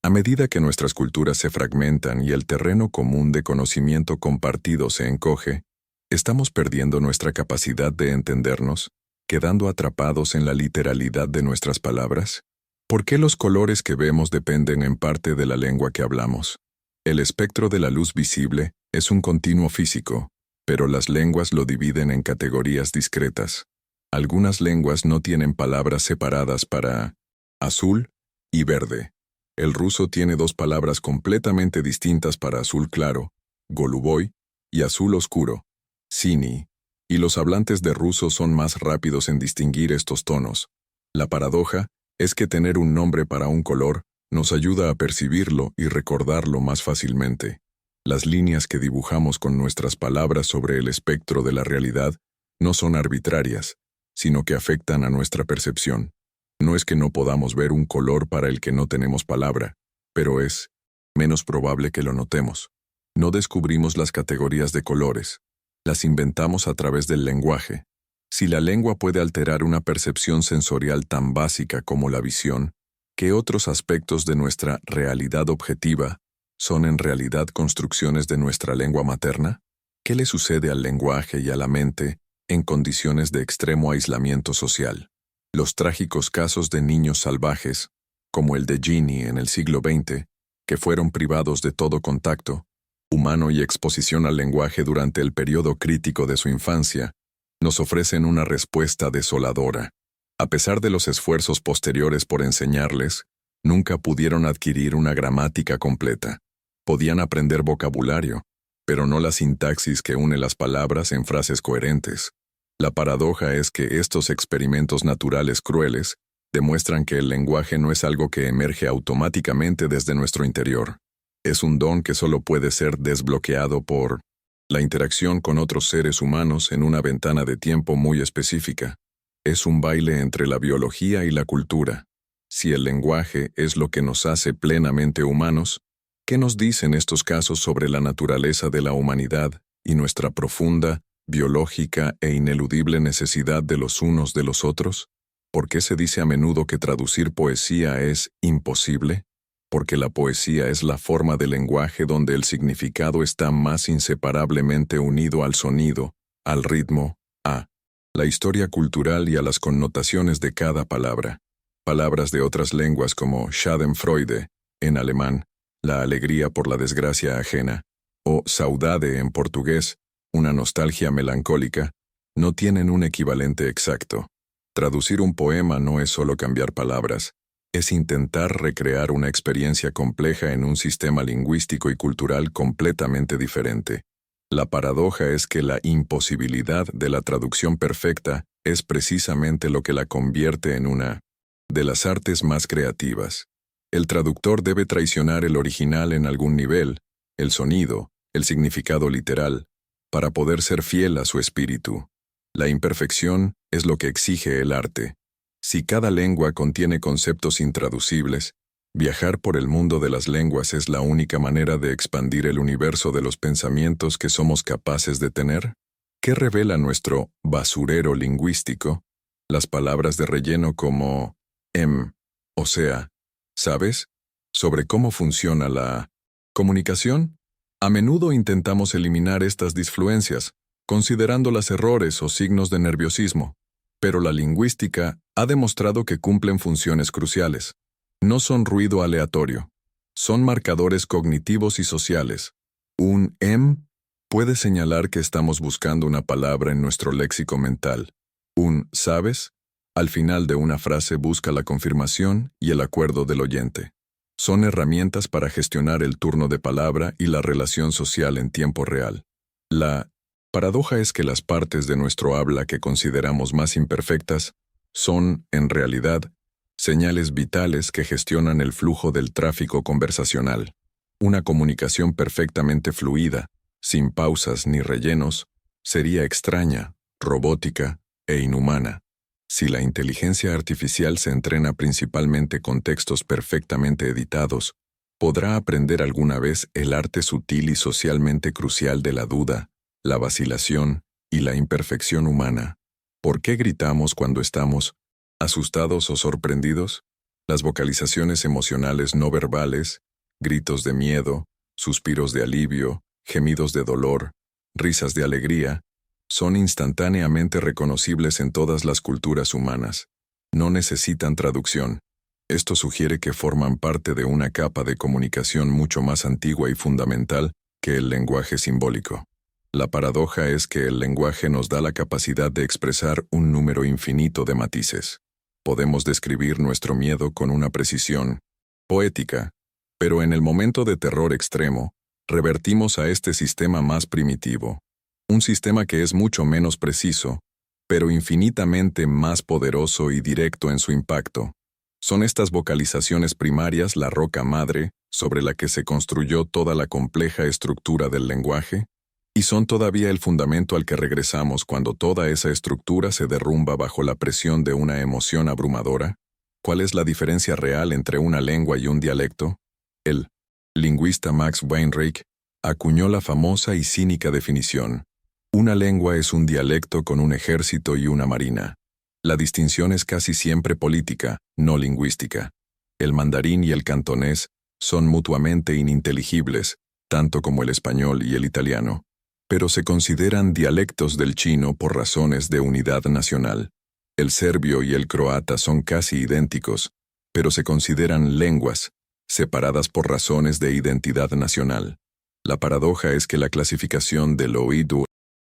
A medida que nuestras culturas se fragmentan y el terreno común de conocimiento compartido se encoge, estamos perdiendo nuestra capacidad de entendernos, quedando atrapados en la literalidad de nuestras palabras. ¿Por qué los colores que vemos dependen en parte de la lengua que hablamos? El espectro de la luz visible es un continuo físico, pero las lenguas lo dividen en categorías discretas. Algunas lenguas no tienen palabras separadas para azul y verde. El ruso tiene dos palabras completamente distintas para azul claro, goluboy, y azul oscuro, sini, y los hablantes de ruso son más rápidos en distinguir estos tonos. La paradoja es que tener un nombre para un color nos ayuda a percibirlo y recordarlo más fácilmente. Las líneas que dibujamos con nuestras palabras sobre el espectro de la realidad no son arbitrarias, sino que afectan a nuestra percepción. No es que no podamos ver un color para el que no tenemos palabra, pero es menos probable que lo notemos. No descubrimos las categorías de colores, las inventamos a través del lenguaje. Si la lengua puede alterar una percepción sensorial tan básica como la visión, ¿qué otros aspectos de nuestra realidad objetiva son en realidad construcciones de nuestra lengua materna? ¿Qué le sucede al lenguaje y a la mente en condiciones de extremo aislamiento social? Los trágicos casos de niños salvajes, como el de Ginny en el siglo XX, que fueron privados de todo contacto humano y exposición al lenguaje durante el periodo crítico de su infancia, nos ofrecen una respuesta desoladora. A pesar de los esfuerzos posteriores por enseñarles, nunca pudieron adquirir una gramática completa. Podían aprender vocabulario, pero no la sintaxis que une las palabras en frases coherentes. La paradoja es que estos experimentos naturales crueles demuestran que el lenguaje no es algo que emerge automáticamente desde nuestro interior. Es un don que solo puede ser desbloqueado por la interacción con otros seres humanos en una ventana de tiempo muy específica. Es un baile entre la biología y la cultura. Si el lenguaje es lo que nos hace plenamente humanos, ¿qué nos dicen estos casos sobre la naturaleza de la humanidad y nuestra profunda, biológica e ineludible necesidad de los unos de los otros? ¿Por qué se dice a menudo que traducir poesía es imposible? Porque la poesía es la forma de lenguaje donde el significado está más inseparablemente unido al sonido, al ritmo, a la historia cultural y a las connotaciones de cada palabra. Palabras de otras lenguas como Schadenfreude, en alemán, la alegría por la desgracia ajena, o Saudade en portugués, una nostalgia melancólica, no tienen un equivalente exacto. Traducir un poema no es solo cambiar palabras, es intentar recrear una experiencia compleja en un sistema lingüístico y cultural completamente diferente. La paradoja es que la imposibilidad de la traducción perfecta es precisamente lo que la convierte en una de las artes más creativas. El traductor debe traicionar el original en algún nivel, el sonido, el significado literal, para poder ser fiel a su espíritu. La imperfección es lo que exige el arte. Si cada lengua contiene conceptos intraducibles, viajar por el mundo de las lenguas es la única manera de expandir el universo de los pensamientos que somos capaces de tener. ¿Qué revela nuestro basurero lingüístico? Las palabras de relleno como o sea, ¿sabes? Sobre cómo funciona la comunicación. A menudo intentamos eliminar estas disfluencias, considerándolas errores o signos de nerviosismo, pero la lingüística ha demostrado que cumplen funciones cruciales. No son ruido aleatorio, son marcadores cognitivos y sociales. Un puede señalar que estamos buscando una palabra en nuestro léxico mental. Un ¿sabes? Al final de una frase busca la confirmación y el acuerdo del oyente. Son herramientas para gestionar el turno de palabra y la relación social en tiempo real. La paradoja es que las partes de nuestro habla que consideramos más imperfectas son, en realidad, señales vitales que gestionan el flujo del tráfico conversacional. Una comunicación perfectamente fluida, sin pausas ni rellenos, sería extraña, robótica e inhumana. Si la inteligencia artificial se entrena principalmente con textos perfectamente editados, podrá aprender alguna vez el arte sutil y socialmente crucial de la duda, la vacilación y la imperfección humana. ¿Por qué gritamos cuando estamos asustados o sorprendidos? Las vocalizaciones emocionales no verbales, gritos de miedo, suspiros de alivio, gemidos de dolor, risas de alegría, son instantáneamente reconocibles en todas las culturas humanas. No necesitan traducción. Esto sugiere que forman parte de una capa de comunicación mucho más antigua y fundamental que el lenguaje simbólico. La paradoja es que el lenguaje nos da la capacidad de expresar un número infinito de matices. Podemos describir nuestro miedo con una precisión poética, pero en el momento de terror extremo, revertimos a este sistema más primitivo. Un sistema que es mucho menos preciso, pero infinitamente más poderoso y directo en su impacto. Son estas vocalizaciones primarias la roca madre sobre la que se construyó toda la compleja estructura del lenguaje, y son todavía el fundamento al que regresamos cuando toda esa estructura se derrumba bajo la presión de una emoción abrumadora. ¿Cuál es la diferencia real entre una lengua y un dialecto? El lingüista Max Weinreich acuñó la famosa y cínica definición: una lengua es un dialecto con un ejército y una marina. La distinción es casi siempre política, no lingüística. El mandarín y el cantonés son mutuamente ininteligibles, tanto como el español y el italiano, pero se consideran dialectos del chino por razones de unidad nacional. El serbio y el croata son casi idénticos, pero se consideran lenguas, separadas por razones de identidad nacional. La paradoja es que la clasificación del oído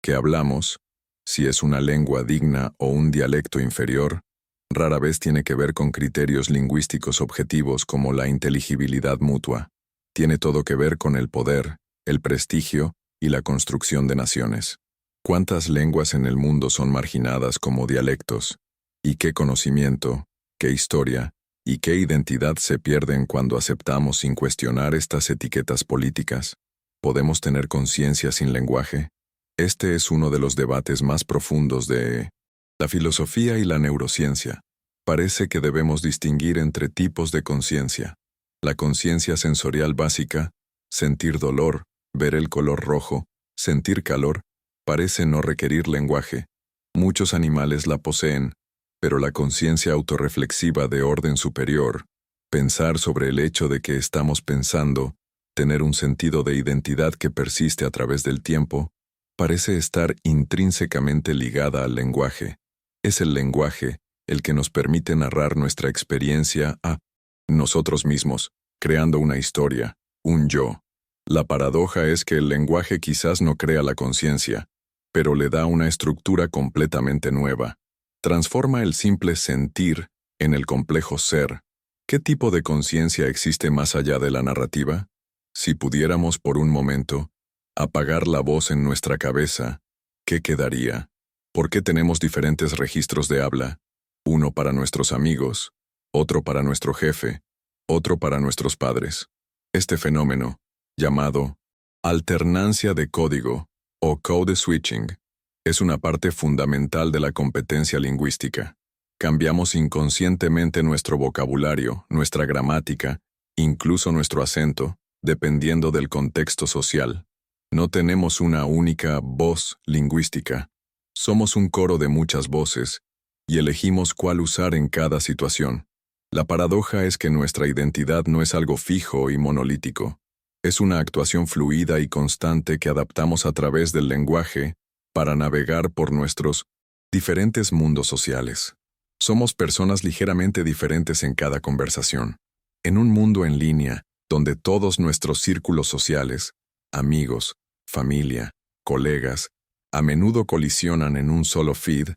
que hablamos, si es una lengua digna o un dialecto inferior, rara vez tiene que ver con criterios lingüísticos objetivos como la inteligibilidad mutua. Tiene todo que ver con el poder, el prestigio y la construcción de naciones. ¿Cuántas lenguas en el mundo son marginadas como dialectos? ¿Y qué conocimiento, qué historia y qué identidad se pierden cuando aceptamos sin cuestionar estas etiquetas políticas? ¿Podemos tener conciencia sin lenguaje? Este es uno de los debates más profundos de la filosofía y la neurociencia. Parece que debemos distinguir entre tipos de conciencia. La conciencia sensorial básica, sentir dolor, ver el color rojo, sentir calor, parece no requerir lenguaje. Muchos animales la poseen, pero la conciencia autorreflexiva de orden superior, pensar sobre el hecho de que estamos pensando, tener un sentido de identidad que persiste a través del tiempo, parece estar intrínsecamente ligada al lenguaje. Es el lenguaje el que nos permite narrar nuestra experiencia a nosotros mismos, creando una historia, un yo. La paradoja es que el lenguaje quizás no crea la conciencia, pero le da una estructura completamente nueva. Transforma el simple sentir en el complejo ser. ¿Qué tipo de conciencia existe más allá de la narrativa? Si pudiéramos por un momento apagar la voz en nuestra cabeza, ¿qué quedaría? ¿Por qué tenemos diferentes registros de habla? Uno para nuestros amigos, otro para nuestro jefe, otro para nuestros padres. Este fenómeno, llamado alternancia de código o code switching, es una parte fundamental de la competencia lingüística. Cambiamos inconscientemente nuestro vocabulario, nuestra gramática, incluso nuestro acento, dependiendo del contexto social. No tenemos una única voz lingüística. Somos un coro de muchas voces, y elegimos cuál usar en cada situación. La paradoja es que nuestra identidad no es algo fijo y monolítico. Es una actuación fluida y constante que adaptamos a través del lenguaje para navegar por nuestros diferentes mundos sociales. Somos personas ligeramente diferentes en cada conversación. En un mundo en línea, donde todos nuestros círculos sociales, amigos, familia, colegas, a menudo colisionan en un solo feed,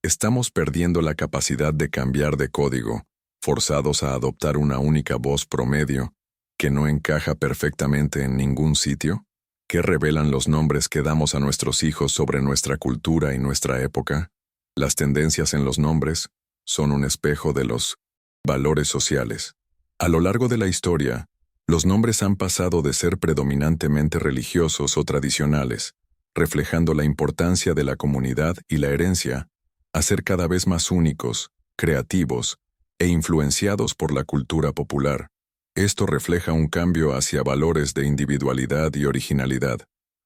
estamos perdiendo la capacidad de cambiar de código, forzados a adoptar una única voz promedio, que no encaja perfectamente en ningún sitio. ¿Qué revelan los nombres que damos a nuestros hijos sobre nuestra cultura y nuestra época? Las tendencias en los nombres son un espejo de los valores sociales. A lo largo de la historia, los nombres han pasado de ser predominantemente religiosos o tradicionales, reflejando la importancia de la comunidad y la herencia, a ser cada vez más únicos, creativos e influenciados por la cultura popular. Esto refleja un cambio hacia valores de individualidad y originalidad.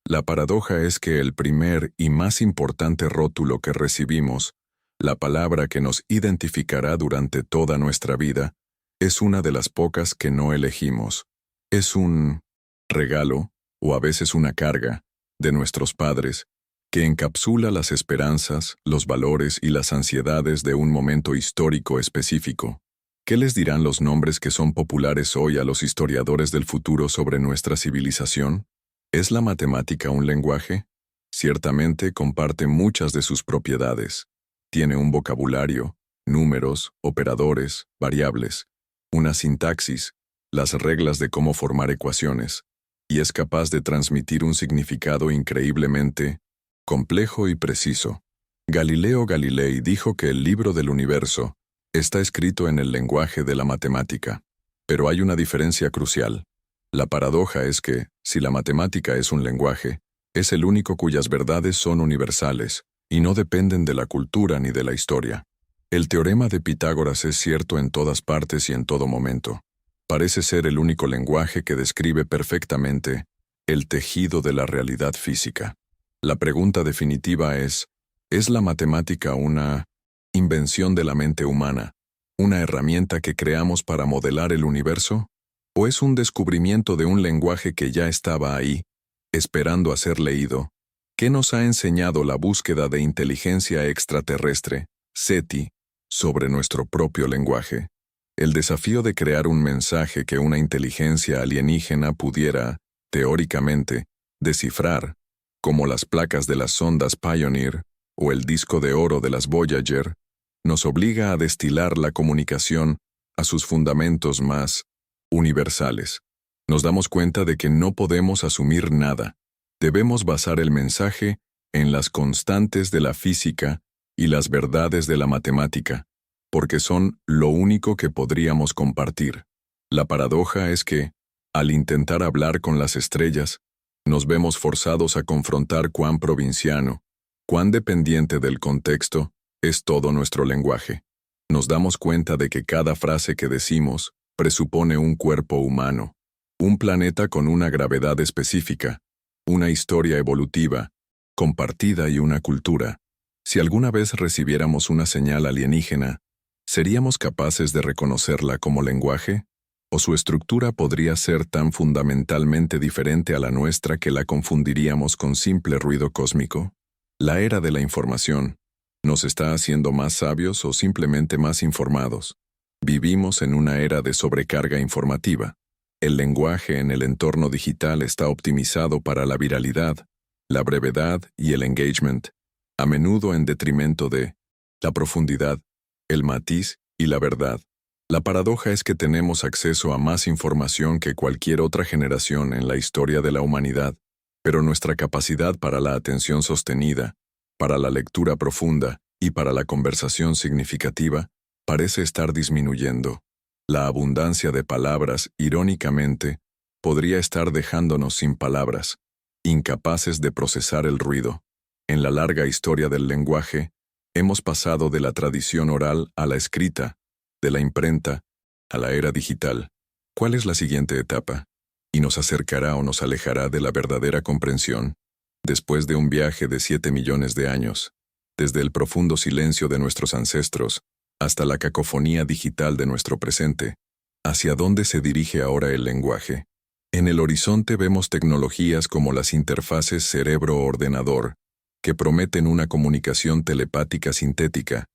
La paradoja es que el primer y más importante rótulo que recibimos, la palabra que nos identificará durante toda nuestra vida, es una de las pocas que no elegimos. Es un regalo, o a veces una carga, de nuestros padres, que encapsula las esperanzas, los valores y las ansiedades de un momento histórico específico. ¿Qué les dirán los nombres que son populares hoy a los historiadores del futuro sobre nuestra civilización? ¿Es la matemática un lenguaje? Ciertamente comparte muchas de sus propiedades. Tiene un vocabulario, números, operadores, variables, una sintaxis, las reglas de cómo formar ecuaciones, y es capaz de transmitir un significado increíblemente complejo y preciso. Galileo Galilei dijo que el libro del universo está escrito en el lenguaje de la matemática. Pero hay una diferencia crucial. La paradoja es que, si la matemática es un lenguaje, es el único cuyas verdades son universales, y no dependen de la cultura ni de la historia. El teorema de Pitágoras es cierto en todas partes y en todo momento. Parece ser el único lenguaje que describe perfectamente el tejido de la realidad física. La pregunta definitiva ¿es la matemática una invención de la mente humana, una herramienta que creamos para modelar el universo? ¿O es un descubrimiento de un lenguaje que ya estaba ahí, esperando a ser leído? ¿Qué nos ha enseñado la búsqueda de inteligencia extraterrestre, SETI, sobre nuestro propio lenguaje? El desafío de crear un mensaje que una inteligencia alienígena pudiera, teóricamente, descifrar, como las placas de las sondas Pioneer o el disco de oro de las Voyager, nos obliga a destilar la comunicación a sus fundamentos más universales. Nos damos cuenta de que no podemos asumir nada. Debemos basar el mensaje en las constantes de la física y las verdades de la matemática, porque son lo único que podríamos compartir. La paradoja es que, al intentar hablar con las estrellas, nos vemos forzados a confrontar cuán provinciano, cuán dependiente del contexto, es todo nuestro lenguaje. Nos damos cuenta de que cada frase que decimos presupone un cuerpo humano, un planeta con una gravedad específica, una historia evolutiva, compartida y una cultura. Si alguna vez recibiéramos una señal alienígena, ¿seríamos capaces de reconocerla como lenguaje? ¿O su estructura podría ser tan fundamentalmente diferente a la nuestra que la confundiríamos con simple ruido cósmico? La era de la información ¿nos está haciendo más sabios o simplemente más informados? Vivimos en una era de sobrecarga informativa. El lenguaje en el entorno digital está optimizado para la viralidad, la brevedad y el engagement, a menudo en detrimento de la profundidad, el matiz y la verdad. La paradoja es que tenemos acceso a más información que cualquier otra generación en la historia de la humanidad, pero nuestra capacidad para la atención sostenida, para la lectura profunda y para la conversación significativa, parece estar disminuyendo. La abundancia de palabras, irónicamente, podría estar dejándonos sin palabras, incapaces de procesar el ruido. En la larga historia del lenguaje, hemos pasado de la tradición oral a la escrita, de la imprenta a la era digital. ¿Cuál es la siguiente etapa? ¿Y nos acercará o nos alejará de la verdadera comprensión? Después de un viaje de 7 millones de años, desde el profundo silencio de nuestros ancestros hasta la cacofonía digital de nuestro presente, ¿hacia dónde se dirige ahora el lenguaje? En el horizonte vemos tecnologías como las interfaces cerebro-ordenador, que prometen una comunicación telepática sintética,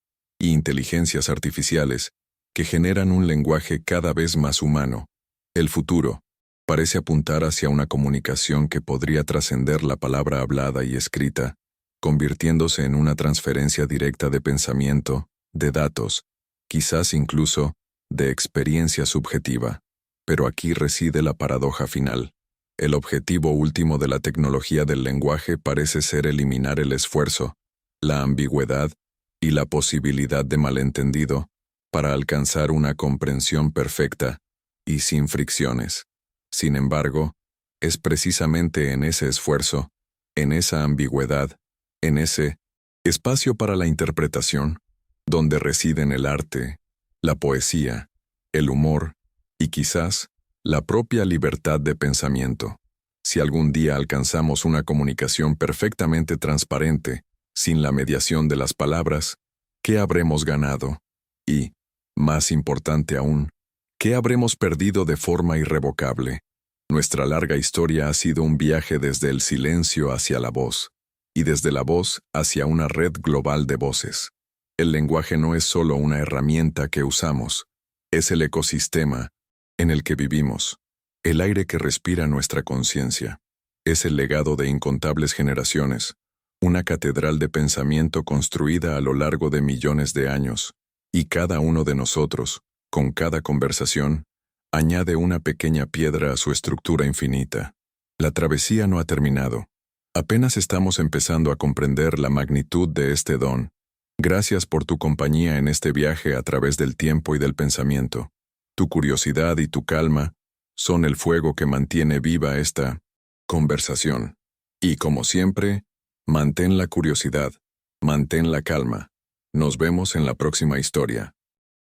y inteligencias artificiales, que generan un lenguaje cada vez más humano. El futuro parece apuntar hacia una comunicación que podría trascender la palabra hablada y escrita, convirtiéndose en una transferencia directa de pensamiento, de datos, quizás incluso de experiencia subjetiva. Pero aquí reside la paradoja final. El objetivo último de la tecnología del lenguaje parece ser eliminar el esfuerzo, la ambigüedad y la posibilidad de malentendido para alcanzar una comprensión perfecta y sin fricciones. Sin embargo, es precisamente en ese esfuerzo, en esa ambigüedad, en ese espacio para la interpretación, donde residen el arte, la poesía, el humor y quizás la propia libertad de pensamiento. Si algún día alcanzamos una comunicación perfectamente transparente, sin la mediación de las palabras, ¿qué habremos ganado? Y, más importante aún, ¿qué habremos perdido de forma irrevocable? Nuestra larga historia ha sido un viaje desde el silencio hacia la voz, y desde la voz hacia una red global de voces. El lenguaje no es solo una herramienta que usamos, es el ecosistema en el que vivimos, el aire que respira nuestra conciencia. Es el legado de incontables generaciones, una catedral de pensamiento construida a lo largo de millones de años, y cada uno de nosotros, con cada conversación, añade una pequeña piedra a su estructura infinita. La travesía no ha terminado. Apenas estamos empezando a comprender la magnitud de este don. Gracias por tu compañía en este viaje a través del tiempo y del pensamiento. Tu curiosidad y tu calma son el fuego que mantiene viva esta conversación. Y como siempre, mantén la curiosidad, mantén la calma. Nos vemos en la próxima historia.